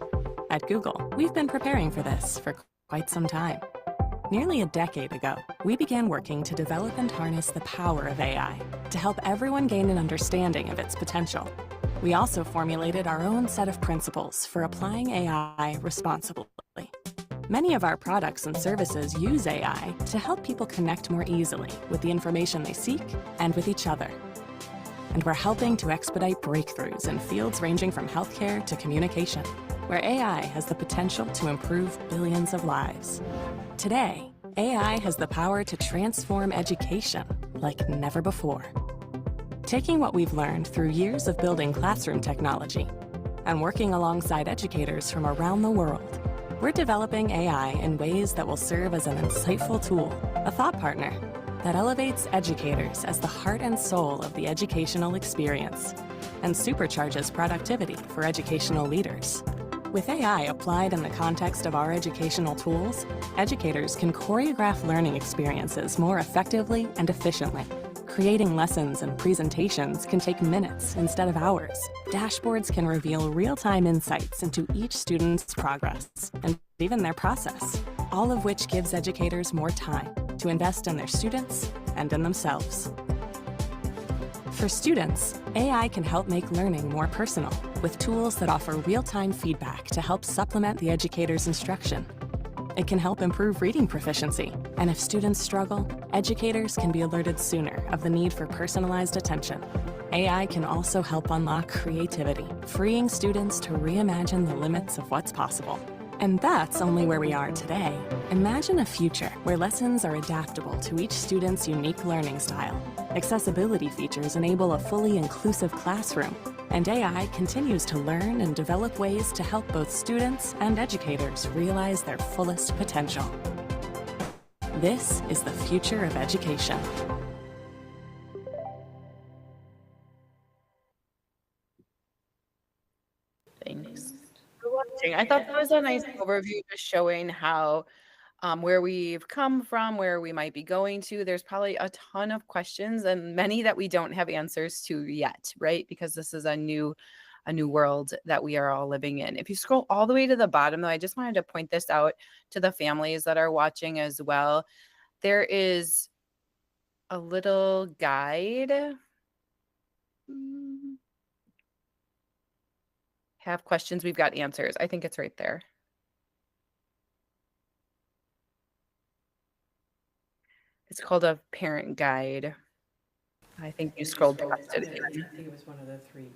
At Google, we've been preparing for this for quite some time. Nearly a decade ago, we began working to develop and harness the power of AI to help everyone gain an understanding of its potential. We also formulated our own set of principles for applying AI responsibly. Many of our products and services use AI to help people connect more easily with the information they seek and with each other. And we're helping to expedite breakthroughs in fields ranging from healthcare to communication, where AI has the potential to improve billions of lives. Today, AI has the power to transform education like never before. Taking what we've learned through years of building classroom technology and working alongside educators from around the world, we're developing AI in ways that will serve as an insightful tool, a thought partner that elevates educators as the heart and soul of the educational experience and supercharges productivity for educational leaders. With AI applied in the context of our educational tools, educators can choreograph learning experiences more effectively and efficiently. Creating lessons and presentations can take minutes instead of hours. Dashboards can reveal real-time insights into each student's progress and even their process, all of which gives educators more time to invest in their students and in themselves. For students, AI can help make learning more personal with tools that offer real-time feedback to help supplement the educator's instruction. It can help improve reading proficiency, and if students struggle, educators can be alerted sooner of the need for personalized attention. AI can also help unlock creativity, freeing students to reimagine the limits of what's possible. And that's only where we are today. Imagine a future where lessons are adaptable to each student's unique learning style. Accessibility features enable a fully inclusive classroom, and AI continues to learn and develop ways to help both students and educators realize their fullest potential. This is the future of education. Thanks for watching. I thought that was a nice overview, just showing how where we've come from, where we might be going to. There's probably a ton of questions and many that we don't have answers to yet, right? Because this is a new world that we are all living in. If you scroll all the way to the bottom, though, I just wanted to point this out to the families that are watching as well. There is a little guide. Have questions, we've got answers. I think it's right there. It's called a parent guide. I think you scrolled past it again. I think it was one of the three.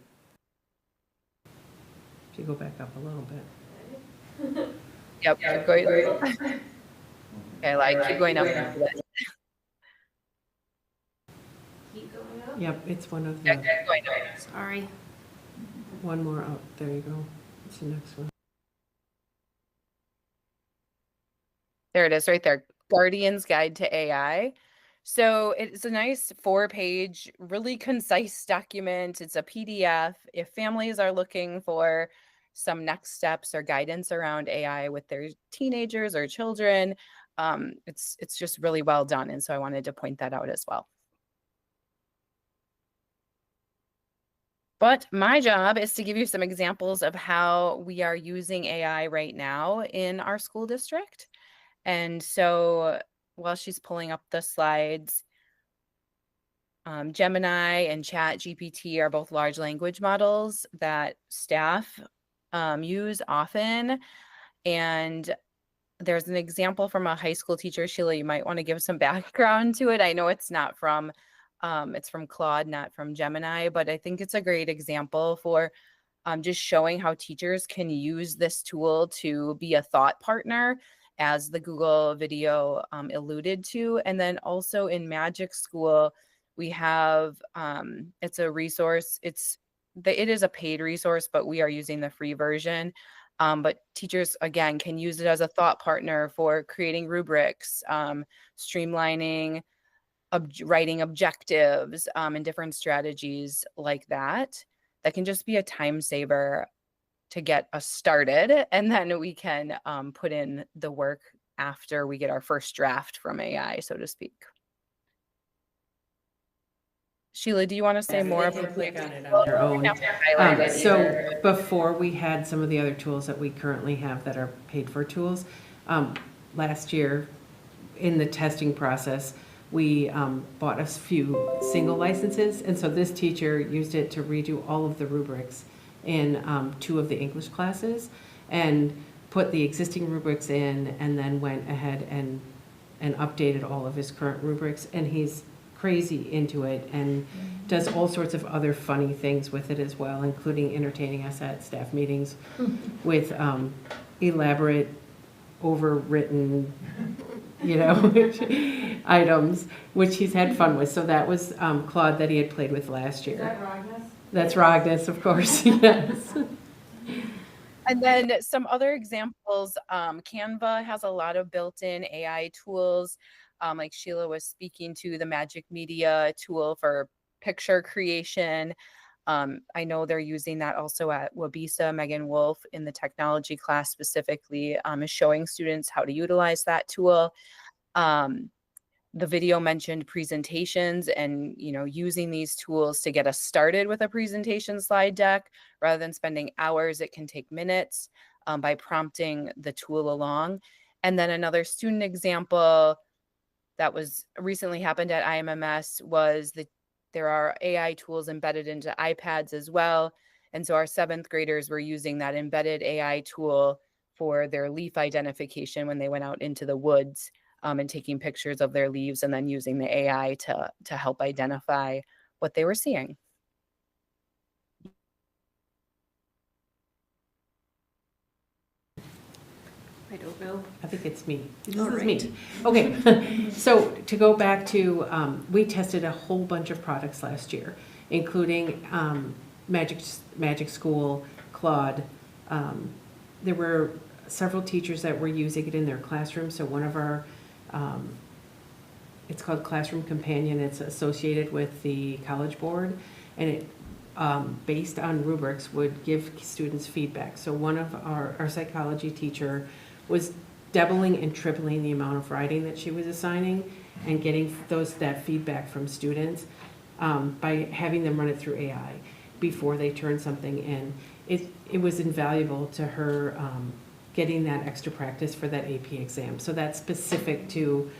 If you go back up a little bit. Yep, keep going. Okay, like, keep going up. Keep going up. Yep, it's one of Yeah, the, keep going up. Sorry. one more up. There you go. It's the next one. There it is, right there. Guardian's Guide to AI. So it's a nice 4-page, really concise document. It's a PDF. If families are looking for some next steps or guidance around AI with their teenagers or children, it's just really well done. And so I wanted to point that out as well. But my job is to give you some examples of how we are using AI right now in our school district. And so while she's pulling up the slides, Gemini and Chat GPT are both large language models that staff use often. And there's an example from a high school teacher. Sheila, you might want to give some background to it. I know it's not from, it's from Claude, not from Gemini, but I think it's a great example for just showing how teachers can use this tool to be a thought partner, as the Google video alluded to. And then also in Magic School, we have, it's a resource. It is a paid resource, but we are using the free version. But teachers, again, can use it as a thought partner for creating rubrics, streamlining, writing objectives, and different strategies like that. That can just be a time saver to get us started. And then we can put in the work after we get our first draft from AI, so to speak. Sheila, do you want to say more They about can click on it on their own. So before we had some of the other tools that we currently have that are paid for tools, last year in the testing process, we bought a few single licenses. And so this teacher used it to redo all of the rubrics in 2 of the English classes and put the existing rubrics in, and then went ahead and updated all of his current rubrics. And he's crazy into it and does all sorts of other funny things with it as well, including entertaining us at staff meetings with elaborate, overwritten, items, which he's had fun with. So that was Claude that he had played with last year. Is that Rognus? That's Rognus, of course, yes. And then some other examples, Canva has a lot of built-in AI tools. Like Sheila was speaking to, the Magic Media tool for picture creation. I know they're using that also at Wabisa. Megan Wolf in the technology class specifically is showing students how to utilize that tool. The video mentioned presentations and, using these tools to get us started with a presentation slide deck. Rather than spending hours, it can take minutes by prompting the tool along. And then another student example that was recently happened at IMMS was that there are AI tools embedded into iPads as well. And so our 7th graders were using that embedded AI tool for their leaf identification when they went out into the woods, and taking pictures of their leaves and then using the AI to help identify what they were seeing. I don't know. I think it's me. This All is right. me. Okay, so to go back to, we tested a whole bunch of products last year, including Magic School, Claude. There were several teachers that were using it in their classroom. So one of our, it's called Classroom Companion. It's associated with the College Board, and it, based on rubrics, would give students feedback. So one of our psychology teacher was doubling and tripling the amount of writing that she was assigning and getting that feedback from students by having them run it through AI before they turn something in. It was invaluable to her getting that extra practice for that AP exam. So that's specific to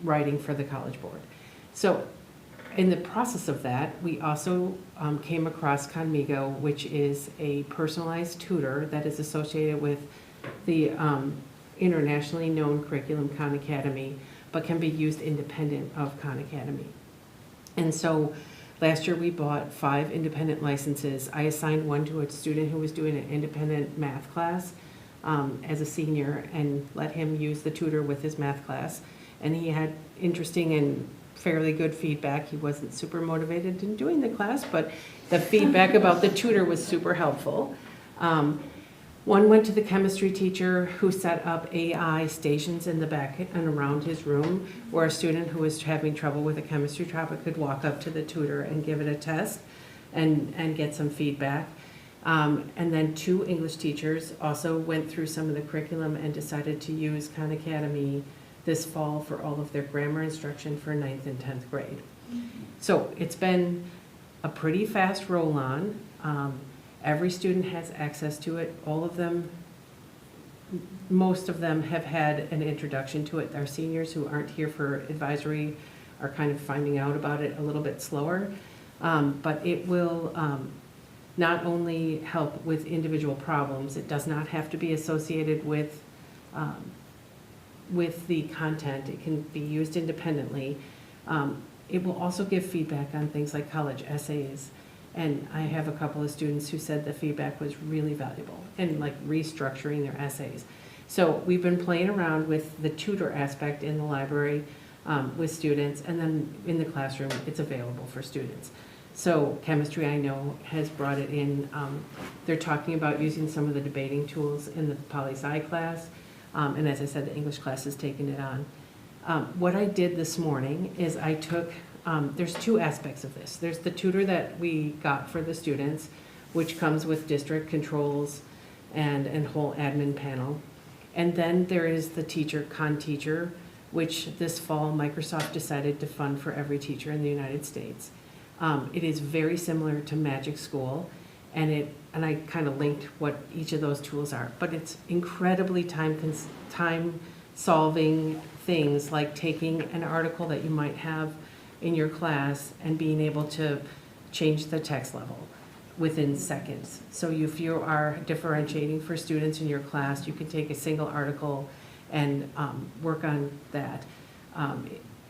writing for the College Board. So in the process of that, we also came across Conmigo, which is a personalized tutor that is associated with the internationally known curriculum Khan Academy, but can be used independent of Khan Academy. And so Last year, we bought 5 independent licenses. I assigned one to a student who was doing an independent math class as a senior and let him use the tutor with his math class. And he had interesting and fairly good feedback. He wasn't super motivated in doing the class, but the feedback about the tutor was super helpful. One went to the chemistry teacher who set up AI stations in the back and around his room where a student who was having trouble with a chemistry topic could walk up to the tutor and give it a test and get some feedback. And then 2 English teachers also went through some of the curriculum and decided to use Khan Academy this fall for all of their grammar instruction for 9th and 10th grade. So it's been a pretty fast roll-on. Every student has access to it. All of them, most of them have had an introduction to it. Our seniors who aren't here for advisory are kind of finding out about it a little bit slower. But it will not only help with individual problems, it does not have to be associated with the content. It can be used independently. It will also give feedback on things like college essays. And I have a couple of students who said the feedback was really valuable in like restructuring their essays. So we've been playing around with the tutor aspect in the library with students, and then in the classroom, it's available for students. So chemistry, I know, has brought it in. They're talking about using some of the debating tools in the poli-sci class. And as I said, the English class is taking it on. What I did this morning is I took, there's 2 aspects of this. There's the tutor that we got for the students, which comes with district controls and whole admin panel. And then there is the teacher, Khan Teacher, which this fall Microsoft decided to fund for every teacher in the United States. It is very similar to Magic School, and I kind of linked what each of those tools are, but it's incredibly time-solving things like taking an article that you might have in your class and being able to change the text level within seconds. So if you are differentiating for students in your class, you can take a single article and work on that.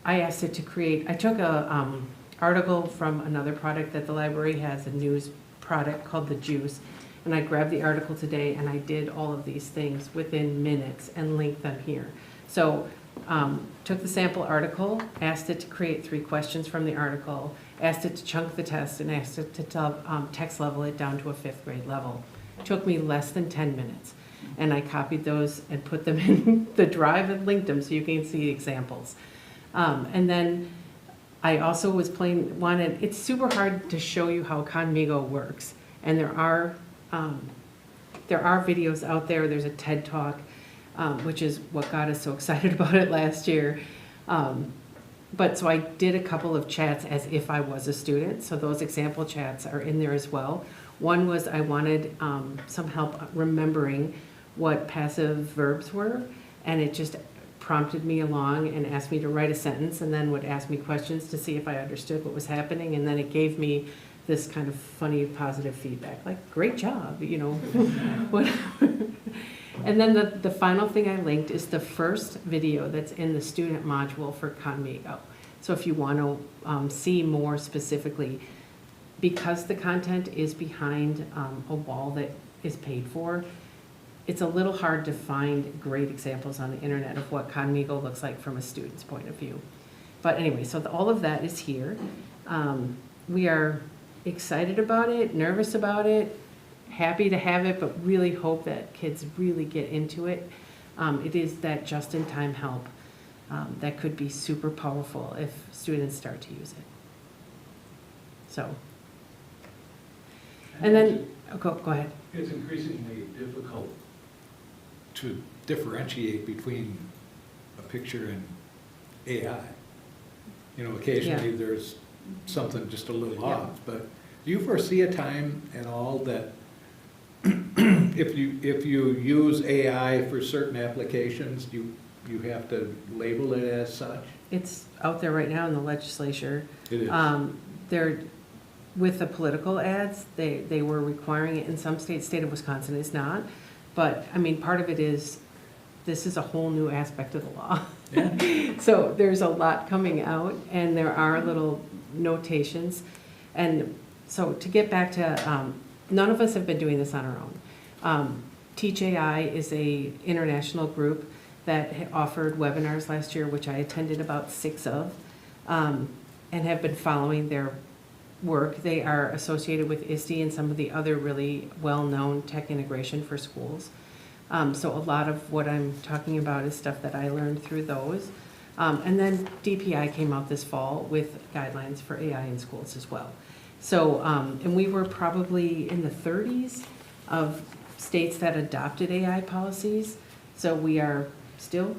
I asked it to create, I took a article from another product that the library has, a news product called The Juice, and I grabbed the article today and I did all of these things within minutes and linked them here. So took the sample article, asked it to create 3 questions from the article, asked it to chunk the test, and asked it to text level it down to a 5th grade level. Took me less than 10 minutes. And I copied those and put them in the drive and linked them so you can see examples. And then I also was it's super hard to show you how Conmigo works. And there are videos out there. There's a TED Talk, which is what got us so excited about it last year. But so I did a couple of chats as if I was a student. So those example chats are in there as well. One was I wanted some help remembering what passive verbs were, and it just prompted me along and asked me to write a sentence, and then would ask me questions to see if I understood what was happening, and then it gave me this kind of funny positive feedback, like, great job, you know. And then the final thing I linked is the first video that's in the student module for Conmigo. So if you want to see more specifically, because the content is behind a wall that is paid for, it's a little hard to find great examples on the internet of what Conmigo looks like from a student's point of view. But anyway, so all of that is here. We are excited about it, nervous about it, happy to have it, but really hope that kids really get into it. It is that just-in-time help that could be super powerful if students start to use it. So, and then, go ahead. It's increasingly difficult to differentiate between a picture and AI. You know, occasionally there's something just a little off, but do you foresee a time at all that if you use AI for certain applications, you have to label it as such? It's out there right now in the legislature. It is. They're, with the political ads, they were requiring it in some states. State of Wisconsin is not. But, I mean, part of it is, this is a whole new aspect of the law. Yeah. So there's a lot coming out, and there are little notations. And so to get back to, none of us have been doing this on our own. Teach AI is a international group that offered webinars last year, which I attended about 6 of, and have been following their work. They are associated with ISTE and some of the other really well-known tech integration for schools. So a lot of what I'm talking about is stuff that I learned through those. And then DPI came out this fall with guidelines for AI in schools as well. So, and we were probably in the 30s of states that adopted AI policies. So we are still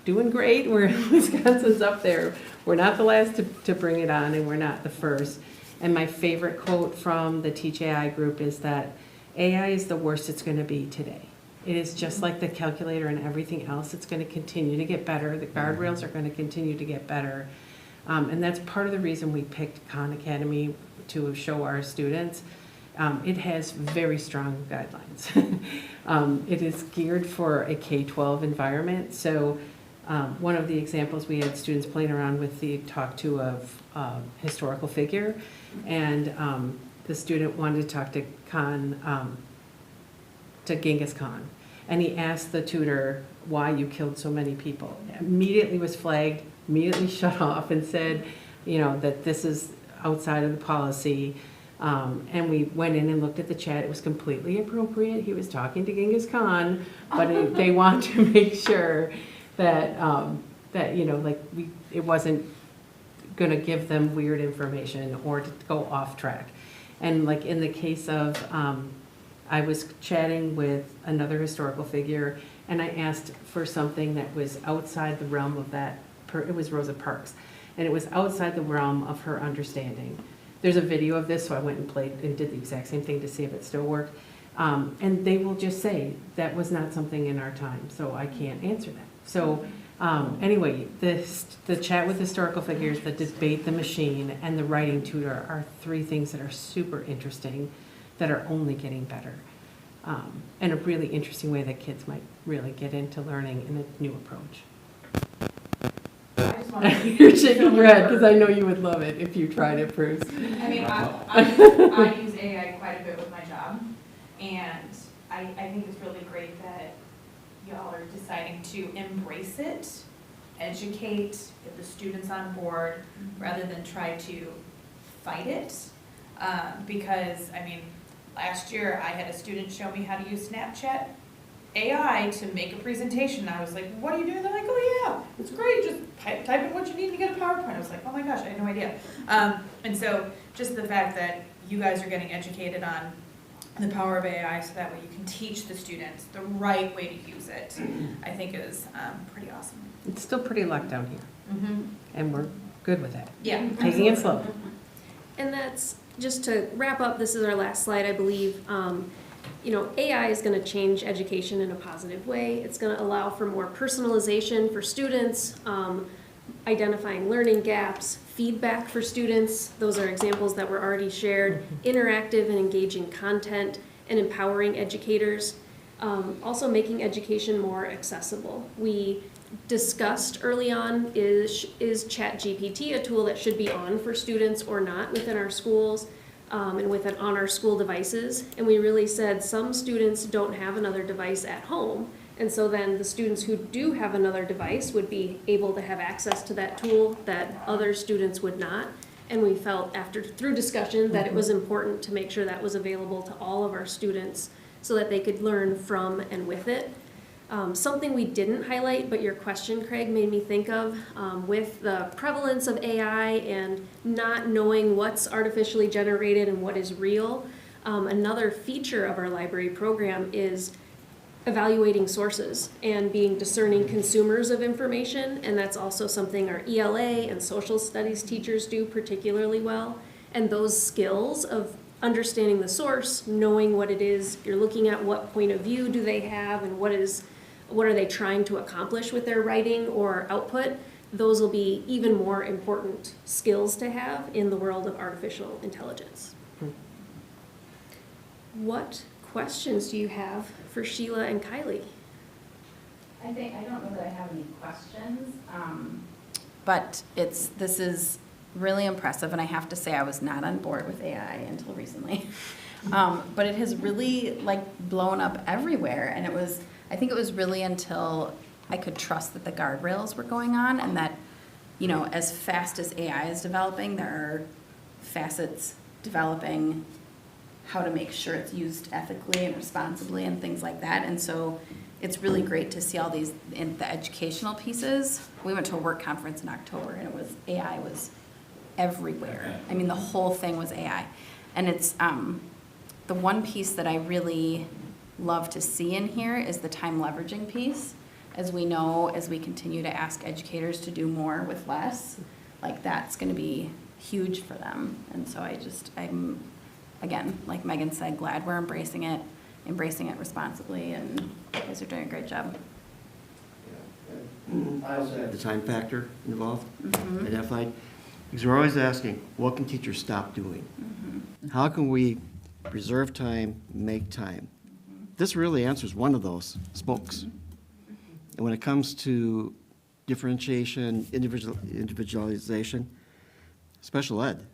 doing great. Wisconsin's up there. We're not the last to bring it on, and we're not the first. And my favorite quote from the Teach AI group is that AI is the worst it's going to be today. It is just like the calculator and everything else. It's going to continue to get better. The guardrails are going to continue to get better. And that's part of the reason we picked Khan Academy to show our students. It has very strong guidelines. It is geared for a K-12 environment. So one of the examples, we had students playing around with the talk to of historical figure. And the student wanted to talk to Genghis Khan. And he asked the tutor why you killed so many people. Immediately was flagged, immediately shut off and said, you know, that this is outside of the policy. And we went in and looked at the chat. It was completely appropriate. He was talking to Genghis Khan, but they want to make sure that, that, you know, like it wasn't going to give them weird information or to go off track. And like in the case of, I was chatting with another historical figure, and I asked for something that was outside the realm of that, it was Rosa Parks, and it was outside the realm of her understanding. There's a video of this, so I went and played and did the exact same thing to see if it still worked. And they will just say, that was not something in our time, so I can't answer that. So anyway, the chat with historical figures, the debate the machine, and the writing tutor are 3 things that are super interesting that are only getting better. And a really interesting way that kids might really get into learning in a new approach. You're shaking your head because I know you would love it if you tried it, Bruce. I mean, I use AI quite a bit with my job, and I think it's really great that y'all are deciding to embrace it, educate, get the students on board, rather than try to fight it. Because, I mean, last year I had a student show me how to use Snapchat AI to make a presentation. I was like, what are you doing? They're like, oh yeah, it's great. Just type in what you need to get a PowerPoint. I was like, oh my gosh, I had no idea. And so just the fact that you guys are getting educated on the power of AI so that way you can teach the students the right way to use it, I think is pretty awesome. It's still pretty locked down here. And we're good with that. Yeah, Taking it slow. And that's, just to wrap up, this is our last slide, I believe. You know, AI is going to change education in a positive way. It's going to allow for more personalization for students, identifying learning gaps, feedback for students. Those are examples that were already shared. Interactive and engaging content, and empowering educators. Also making education more accessible. We discussed early on, is ChatGPT a tool that should be on for students or not within our schools? And on our school devices, and we really said some students don't have another device at home, and so then the students who do have another device would be able to have access to that tool that other students would not. And we felt through discussion that it was important to make sure that was available to all of our students so that they could learn from and with it. Something we didn't highlight, but your question, Craig, made me think of, with the prevalence of AI and not knowing what's artificially generated and what is real, another feature of our library program is evaluating sources and being discerning consumers of information, and that's also something our ELA and social studies teachers do particularly well. And those skills of understanding the source, knowing what it is you're looking at, what point of view do they have, and what are they trying to accomplish with their writing or output, those will be even more important skills to have in the world of artificial intelligence. What questions do you have for Sheila and Kylie? I don't know that I have any questions, but this is really impressive, and I have to say I was not on board with AI until recently. But it has really like blown up everywhere, and I think it was really until I could trust that the guardrails were going on, and that, you know, as fast as AI is developing, there are facets developing how to make sure it's used ethically and responsibly and things like that. And so it's really great to see all these in the educational pieces. We went to a work conference in October, and AI was everywhere. I mean, the whole thing was AI. And it's the one piece that I really love to see in here is the time leveraging piece. As we know, as we continue to ask educators to do more with less, like that's going to be huge for them. And so I'm, again, like Megan said, glad we're embracing it responsibly, and you guys are doing a great job. I also had the time factor involved, identified, because we're always asking, what can teachers stop doing? How can we preserve time, make time? This really answers one of those spokes. And when it comes to differentiation, individualization, special ed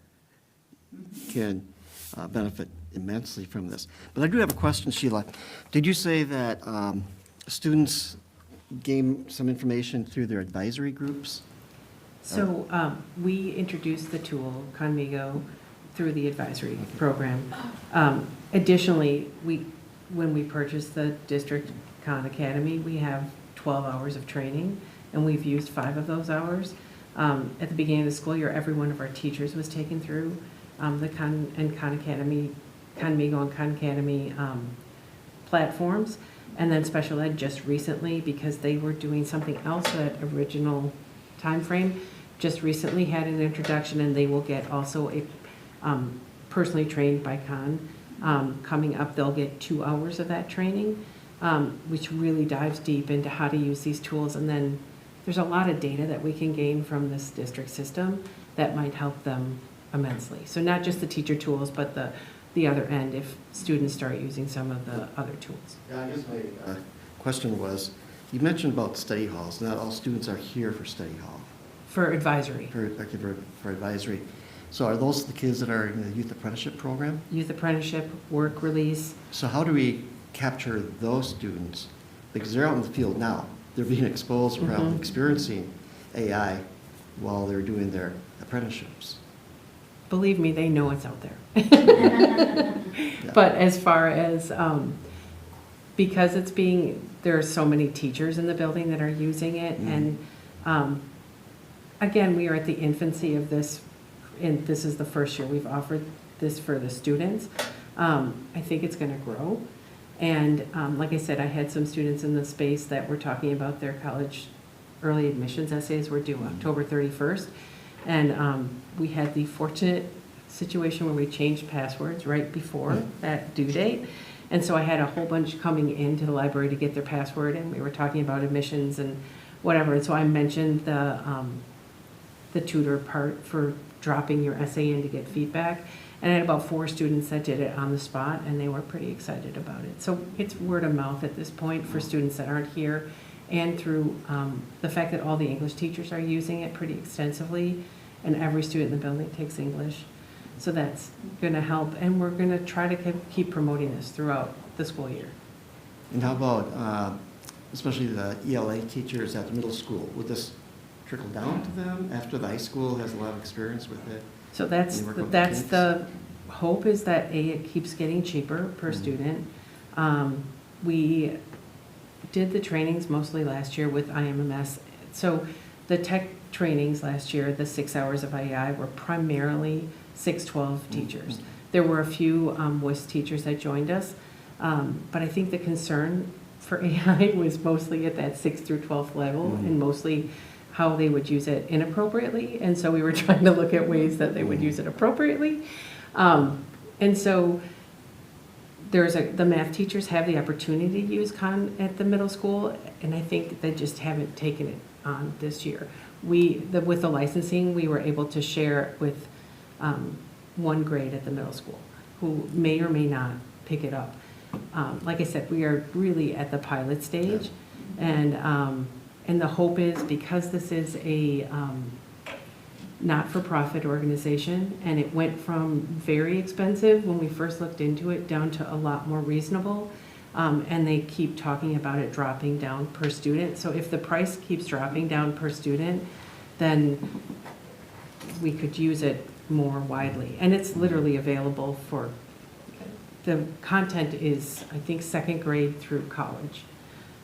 can benefit immensely from this. But I do have a question, Sheila. Did you say that students gain some information through their advisory groups? So we introduced the tool, Conmigo, through the advisory program. Additionally, when we purchased the District Khan Academy, we have 12 hours of training, and we've used 5 of those hours. At the beginning of the school year, every one of our teachers was taken through the Khan Academy, Conmigo and Khan Academy platforms. And then special ed just recently, because they were doing something else at original time frame, just recently had an introduction, and they will get also a personally trained by Khan. Coming up, they'll get 2 hours of that training, which really dives deep into how to use these tools. And then there's a lot of data that we can gain from this district system that might help them immensely. So not just the teacher tools, but the other end, if students start using some of the other tools. Yeah, I guess my question was, you mentioned about study halls. Not all students are here for study hall. For advisory. For advisory. So are those the kids that are in the youth apprenticeship program? Youth apprenticeship, work release. So how do we capture those students? Because they're out in the field now. They're being exposed, probably experiencing AI while they're doing their apprenticeships. Believe me, they know it's out there. But as far as, because there are so many teachers in the building that are using it, and again, we are at the infancy of this, and this is the first year we've offered this for the students. I think it's gonna grow. And like I said, I had some students in the space that were talking about their college early admissions essays were due October 31st. And we had the fortunate situation where we changed passwords right before that due date. And so I had a whole bunch coming into the library to get their password, and we were talking about admissions and whatever. And so I mentioned the tutor part for dropping your essay in to get feedback. And I had about 4 students that did it on the spot, and they were pretty excited about it. So it's word of mouth at this point for students that aren't here, and through the fact that all the English teachers are using it pretty extensively, and every student in the building takes English. So that's going to help, and we're going to try to keep promoting this throughout the school year. And how about, especially the ELA teachers at the middle school? Would this trickle down to them after the high school has a lot of experience with it? So that's the hope, is that it keeps getting cheaper per student. We did the trainings mostly last year with IMMS. So the tech trainings last year, the 6 hours of IEI, were primarily 6-12 teachers. There were a few WIS teachers that joined us, but I think the concern for AI was mostly at that 6th through 12th level, and mostly how they would use it inappropriately. And so we were trying to look at ways that they would use it appropriately. And so the math teachers have the opportunity to use Khan at the middle school, and I think they just haven't taken it on this year. With the licensing, we were able to share it with one grade at the middle school who may or may not pick it up. Like I said, we are really at the pilot stage, and the hope is, because this is not-for-profit organization, and it went from very expensive when we first looked into it down to a lot more reasonable. And they keep talking about it dropping down per student. So if the price keeps dropping down per student, then we could use it more widely. And it's literally available for, the content is, I think, second grade through college.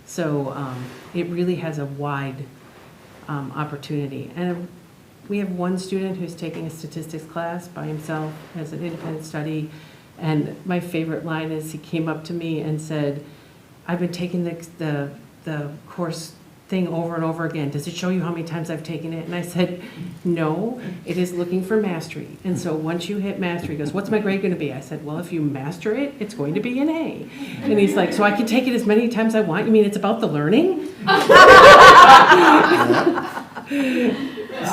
So it really has a wide opportunity. And we have one student who's taking a statistics class by himself as an independent study. And my favorite line is he came up to me and said, I've been taking the course thing over and over again. Does it show you how many times I've taken it? And I said, no, it is looking for mastery. And so once you hit mastery, he goes, what's my grade going to be? I said, well, if you master it, it's going to be an A. And he's like, so I can take it as many times I want? You mean it's about the learning?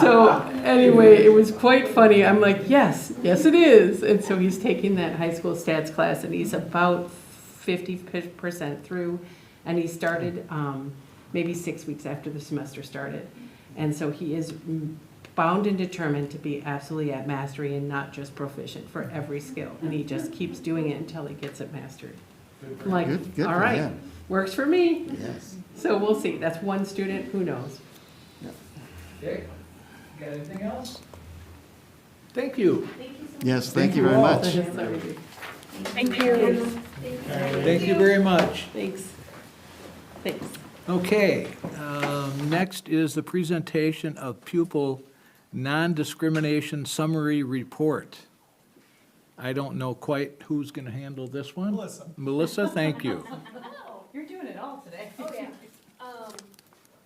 So anyway, it was quite funny. I'm like, yes it is. And so he's taking that high school stats class, and he's about 50% through, and he started maybe 6 weeks after the semester started. And so he is bound and determined to be absolutely at mastery and not just proficient for every skill. And he just keeps doing it until he gets it mastered. I'm like, Good all for right, him. works for me. Yes. So we'll see. That's one student, who knows? Okay, got anything else? Thank you. Yes, thank you very much. Thank you. Thank you very much. Thanks. Thanks. Okay, next is the presentation of pupil non-discrimination summary report. I don't know quite who's going to handle this one. Melissa. Melissa, thank you. You're doing it all today. Oh, yeah.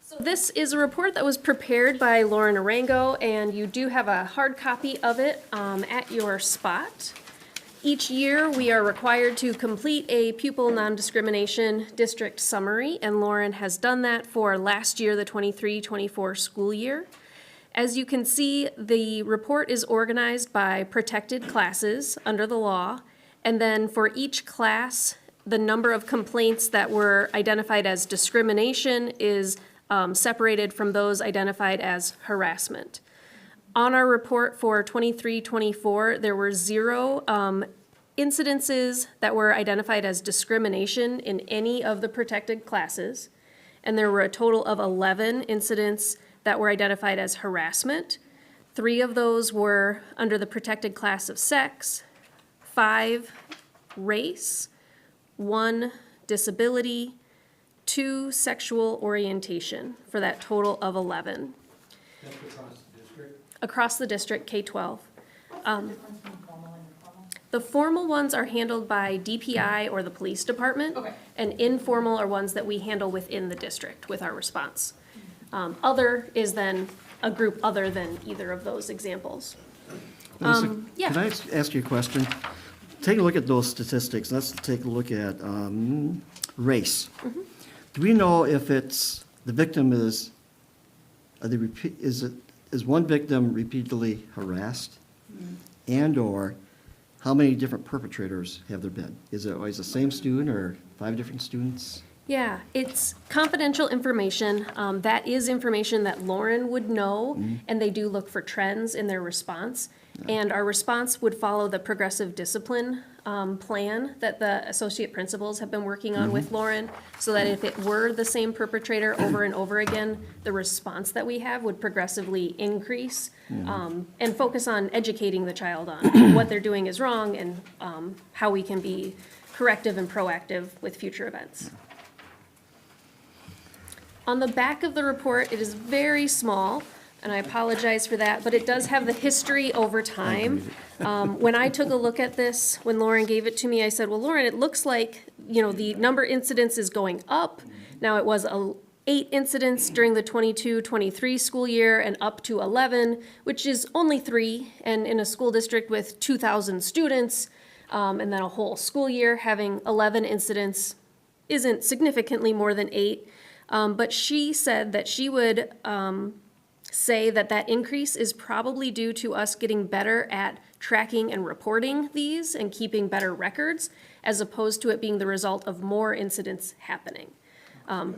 So this is a report that was prepared by Lauren Arango, and you do have a hard copy of it at your spot. Each year, we are required to complete a pupil non-discrimination district summary, and Lauren has done that for last year, the 23-24 school year. As you can see, the report is organized by protected classes under the law, and then for each class, the number of complaints that were identified as discrimination is separated from those identified as harassment. On our report for 23-24, there were 0 incidences that were identified as discrimination in any of the protected classes, and there were a total of 11 incidents that were identified as harassment. 3 of those were under the protected class of sex, 5 race, 1 disability, 2 sexual orientation, for that total of 11. That's across the district? Across the district, K-12. The formal ones are handled by DPI or the police department. Okay. And informal are ones that we handle within the district with our response. Other is then a group other than either of those examples. Melissa, Yeah. can I ask you a question? Take a look at those statistics. Let's take a look at race. Mm-hmm. Do we know if it's, the victim is, is one victim repeatedly harassed? And/or how many different perpetrators have there been? Is it always the same student or 5 different students? Yeah, it's confidential information. That is information that Lauren would know, and they do look for trends in their response. And our response would follow the progressive discipline plan that the associate principals have been working on with Lauren, so that if it were the same perpetrator over and over again, the response that we have would progressively increase, and focus on educating the child on what they're doing is wrong and how we can be corrective and proactive with future events. On the back of the report, it is very small, and I apologize for that, but it does have the history over time. When I took a look at this, when Lauren gave it to me, I said, well, Lauren, it looks like, the number of incidents is going up. Now, it was 8 incidents during the 22-23 school year and up to 11, which is only 3, and in a school district with 2,000 students, and then a whole school year, having 11 incidents isn't significantly more than 8. But she said that she would say that that increase is probably due to us getting better at tracking and reporting these and keeping better records, as opposed to it being the result of more incidents happening.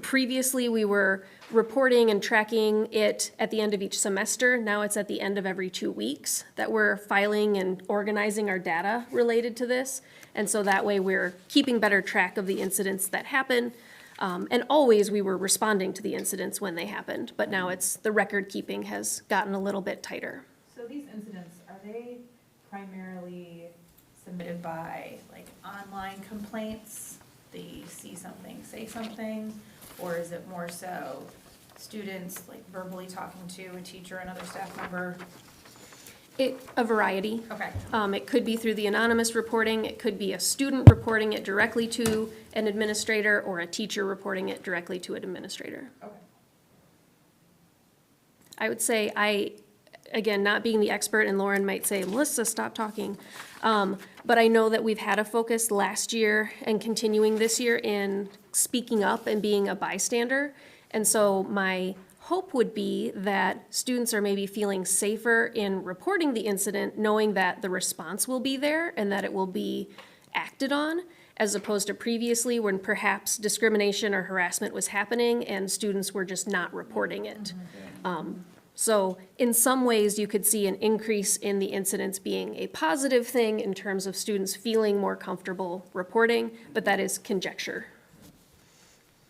Previously, we were reporting and tracking it at the end of each semester. Now it's at the end of every 2 weeks that we're filing and organizing our data related to this. And so that way we're keeping better track of the incidents that happen. And always we were responding to the incidents when they happened, but now it's, the record keeping has gotten a little bit tighter. So these incidents, are they primarily submitted by like online complaints? They see something, say something, or is it more so students like verbally talking to a teacher, another staff member? A variety. Okay. It could be through the anonymous reporting, it could be a student reporting it directly to an administrator, or a teacher reporting it directly to an administrator. Okay. I would say again, not being the expert, and Lauren might say, Melissa, stop talking. But I know that we've had a focus last year and continuing this year in speaking up and being a bystander. And so my hope would be that students are maybe feeling safer in reporting the incident, knowing that the response will be there and that it will be acted on, as opposed to previously when perhaps discrimination or harassment was happening and students were just not reporting it. So in some ways, you could see an increase in the incidents being a positive thing in terms of students feeling more comfortable reporting, but that is conjecture.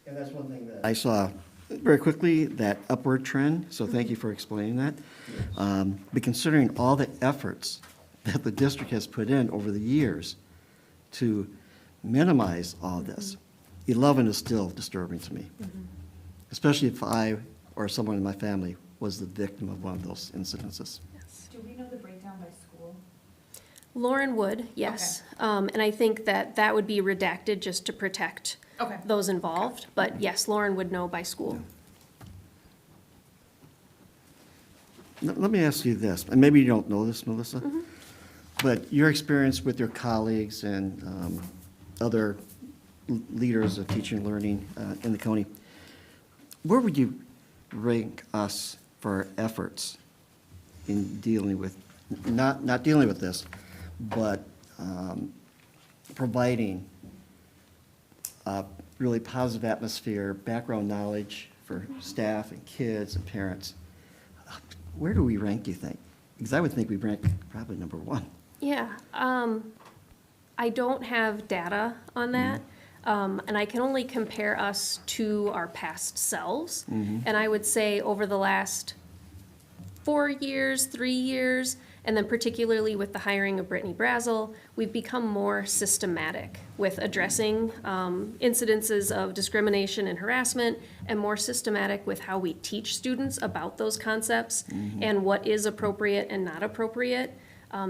And that's one thing that I saw very quickly, that upward trend, so thank you for explaining that. But considering all the efforts that the district has put in over the years to minimize all this, 11 is still disturbing to me, especially if I or someone in my family was the victim of one of those incidences. Do we know the breakdown by school? Lauren would, yes. And I think that that would be redacted just to protect Okay. those involved. But yes, Lauren would know by school. Let me ask you this, and maybe you don't know this, Melissa, but your experience with your colleagues and other leaders of teaching and learning in the county, where would you rank us for our efforts in dealing with, not dealing with this, but providing a really positive atmosphere, background knowledge for staff and kids and parents? Where do we rank, do you think? Because I would think we rank probably number one. Yeah, I don't have data on that. And I can only compare us to our past selves. And I would say over the last 4 years, 3 years, and then particularly with the hiring of Brittany Brazel, we've become more systematic with addressing incidences of discrimination and harassment, and more systematic with how we teach students about those concepts and what is appropriate and not appropriate.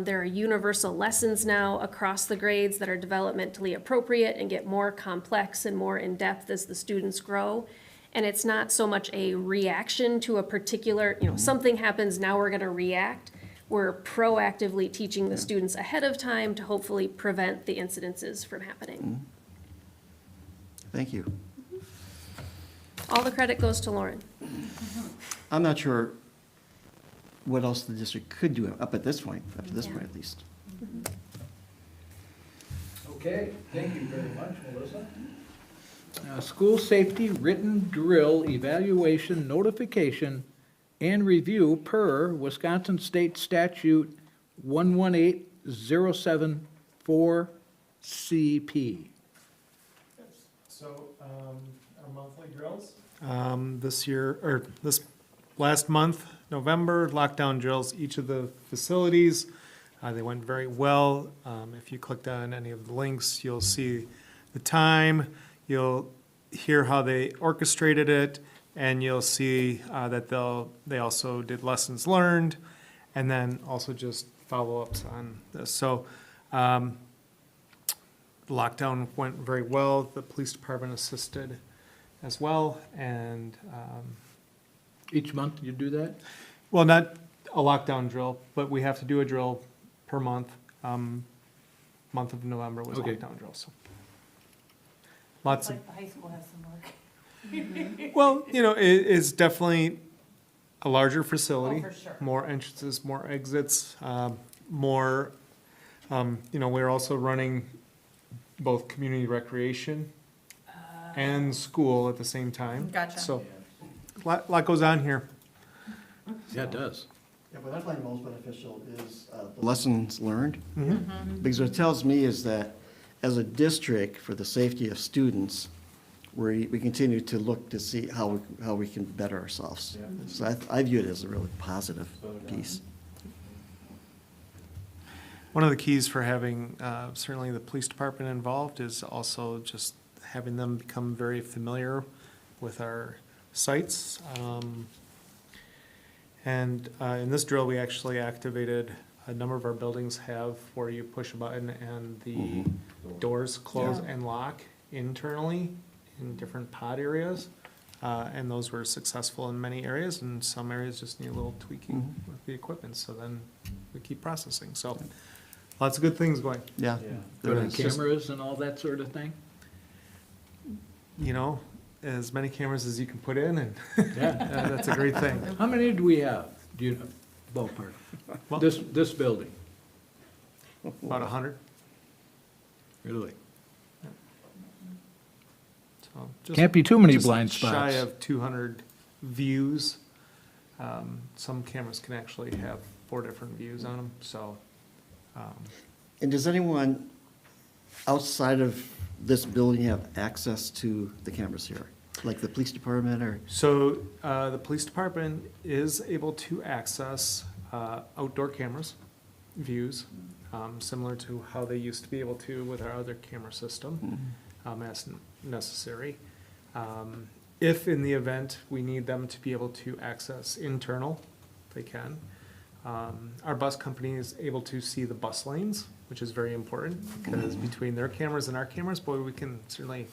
There are universal lessons now across the grades that are developmentally appropriate and get more complex and more in-depth as the students grow. And it's not so much a reaction to a particular, something happens, now we're gonna react. We're proactively teaching the students ahead of time to hopefully prevent the incidences from happening. Thank you. All the credit goes to Lauren. I'm not sure what else the district could do up at this point, at least. Okay, thank you very much, Melissa. School safety written drill evaluation notification and review per Wisconsin State Statute 118074 CP. So, our monthly drills? This last month, November, lockdown drills, each of the facilities. They went very well. If you clicked on any of the links, you'll see the time, you'll hear how they orchestrated it, and you'll see that they also did lessons learned, and then also just follow-ups on this. So the lockdown went very well. The police department assisted as well, and Each month you do that? well, not a lockdown drill, but we have to do a drill per month. Month of November was Okay. lockdown drill, so. Lots of, Like the high school has some work. well, it is definitely a larger facility. Oh, for sure. More entrances, more exits, more, we're also running both community recreation and school at the same time. Gotcha. So, lot goes on here. Yeah, it does. Yeah, what I find most beneficial is the lessons learned. Mm-hmm. Because what it tells me is that as a district, for the safety of students, we continue to look to see how we can better ourselves. So I view it as a really positive piece. One of the keys for having certainly the police department involved is also just having them become very familiar with our sites. And in this drill, we actually activated, a number of our buildings have where you push a button and the doors close and lock internally in different pod areas. And those were successful in many areas, and some areas just need a little tweaking with the equipment. So then we keep processing. So lots of good things going. Yeah. Good on It's just- cameras and all that sort of thing? You know, as many cameras as you can put in, and Yeah. that's a great thing. How many do we have? Do you know, ballpark? Well- This building, About 100. really? So just- Can't be too many just blind Shy spots. of 200 views. Some cameras can actually have 4 different views on them, so. And does anyone outside of this building have access to the cameras here? Like the police department or? So the police department is able to access outdoor cameras, views, similar to how they used to be able to with our other camera system, as necessary. If in the event we need them to be able to access internal, they can. Our bus company is able to see the bus lanes, which is very important, because between their cameras and our cameras, boy, we can certainly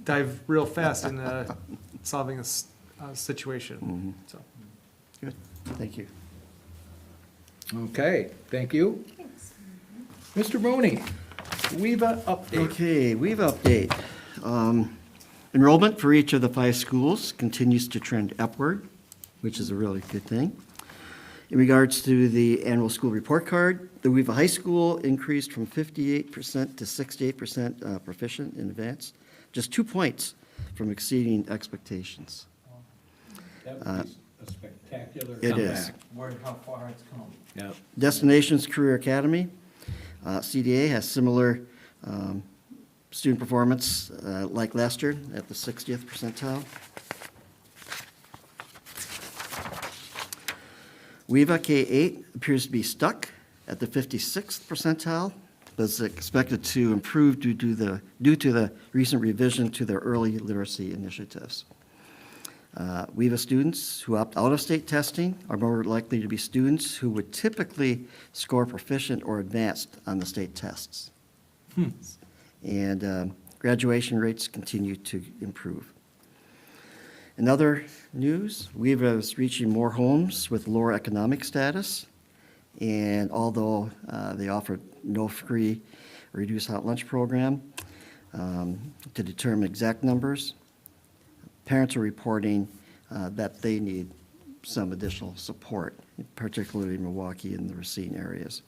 dive real fast into solving a situation, so. Good, thank you. Okay, thank you. Mr. Mooney, WEVA update. Okay, we have an update. Enrollment for each of the 5 schools continues to trend upward, which is a really good thing. In regards to the annual school report card, the Weaver High School increased from 58% to 68% proficient in advance, just 2 points from exceeding expectations. That would be a spectacular It comeback. is. Word how far it's come. Yep. Destinations Career Academy, CDA has similar student performance like last year at the 60th percentile. WEVA K-8 appears to be stuck at the 56th percentile, but is expected to improve due to the recent revision to their early literacy initiatives. WEVA students who opt out of state testing are more likely to be students who would typically score proficient or advanced on the state tests. And graduation rates continue to improve. In other news, WEVA is reaching more homes with lower economic status, and although they offer no free or reduced hot lunch program, to determine exact numbers, parents are reporting that they need some additional support, particularly in Milwaukee and the Racine areas.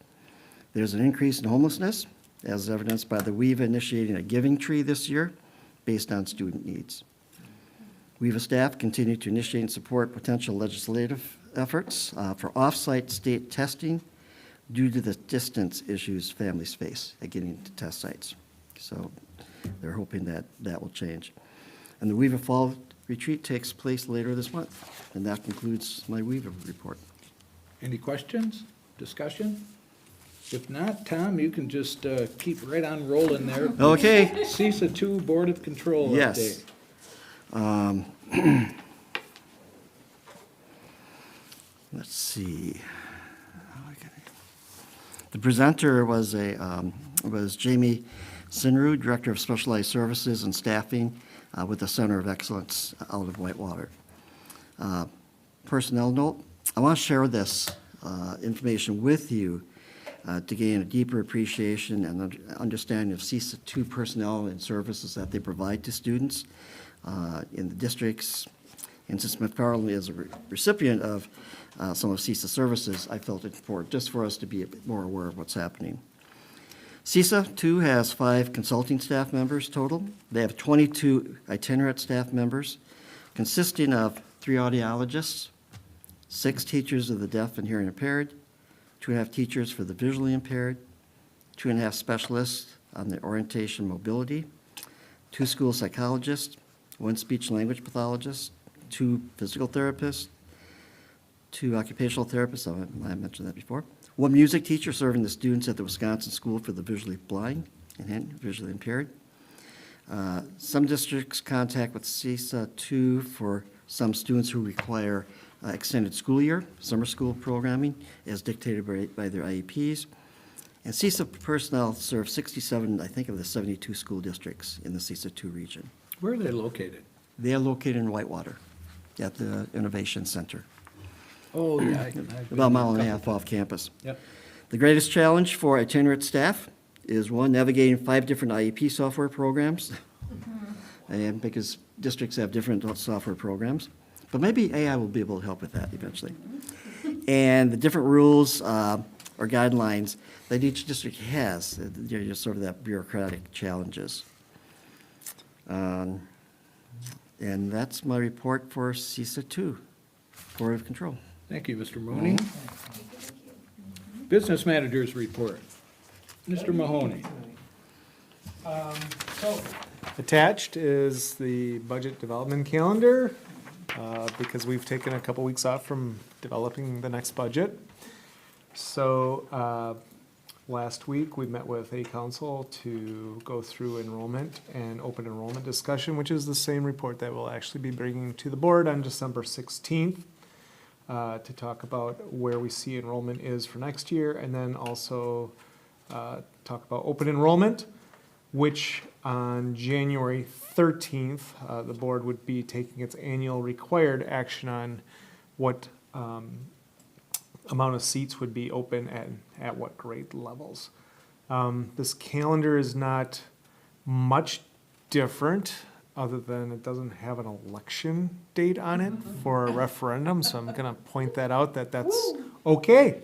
There's an increase in homelessness, as evidenced by the WEVA initiating a giving tree this year based on student needs. WEVA staff continue to initiate and support potential legislative efforts for off-site state testing due to the distance issues families face at getting to test sites. So they're hoping that that will change. And the WEVA Fall Retreat takes place later this month. And that concludes my WEVA report. Any questions, discussion? If not, Tom, you can just keep right on rolling there. Okay. CISA 2 Board of Control update. Yes. Let's see. The presenter was Jamie Sinru, Director of Specialized Services and Staffing with the Center of Excellence out of Whitewater. Personnel note, I want to share this information with you to gain a deeper appreciation and understanding of CISA 2 personnel and services that they provide to students in the districts. And since McFarland is a recipient of some of CISA services, I felt it important just for us to be a bit more aware of what's happening. CISA 2 has 5 consulting staff members total. They have 22 itinerant staff members, consisting of 3 audiologists, 6 teachers of the deaf and hearing impaired, 2.5 teachers for the visually impaired, 2.5 specialists on the orientation mobility, 2 school psychologists, 1 speech language pathologist, 2 physical therapists, 2 occupational therapists, I mentioned that before, 1 music teacher serving the students at the Wisconsin School for the Visually Blind and Visually Impaired. Some districts contact with CISA 2 for some students who require extended school year, summer school programming, as dictated by their IEPs. And CISA personnel serve 67, I think, of the 72 school districts in the CISA 2 region. Where are they located? They are located in Whitewater at the Innovation Center, Oh, yeah. about a mile and a half off campus. Yep. The greatest challenge for itinerant staff is, 1, navigating 5 different IEP software programs, and because districts have different software programs. But maybe AI will be able to help with that eventually. And the different rules or guidelines that each district has, just sort of that bureaucratic challenges. And that's my report for CISA 2, Board of Control. Thank you, Mr. Mooney. Business managers report. Mr. Mahoney. Attached is the budget development calendar, because we've taken a couple weeks off from developing the next budget. So last week, we met with A Council to go through enrollment and open enrollment discussion, which is the same report that we'll actually be bringing to the board on December 16th to talk about where we see enrollment is for next year, and then also talk about open enrollment, which on January 13th, the board would be taking its annual required action on what amount of seats would be open at what grade levels. This calendar is not much different, other than it doesn't have an election date on it for a referendum, so I'm gonna point that out, that's okay.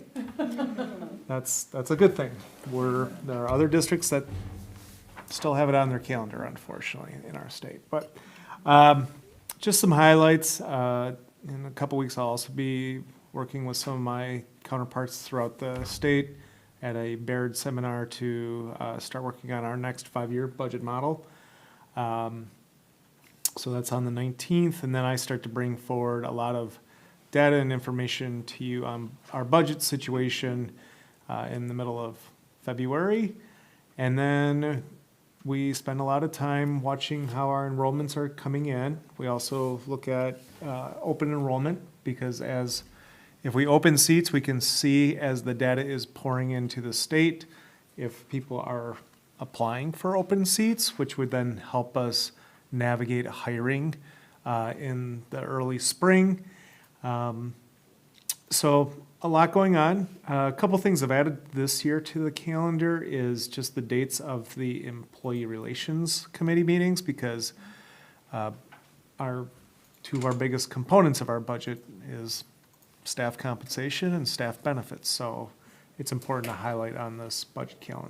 That's a good thing. There are other districts that still have it on their calendar, unfortunately, in our state. But just some highlights. In a couple weeks, I'll also be working with some of my counterparts throughout the state at a Baird seminar to start working on our next 5-year budget model. So that's on the 19th, and then I start to bring forward a lot of data and information to you on our budget situation in the middle of February. And then we spend a lot of time watching how our enrollments are coming in. We also look at open enrollment, because if we open seats, we can see as the data is pouring into the state if people are applying for open seats, which would then help us navigate hiring in the early spring. So a lot going on. A couple things I've added this year to the calendar is just the dates of the Employee Relations Committee meetings, because two of our biggest components of our budget is staff compensation and staff benefits. So it's important to highlight on this budget calendar.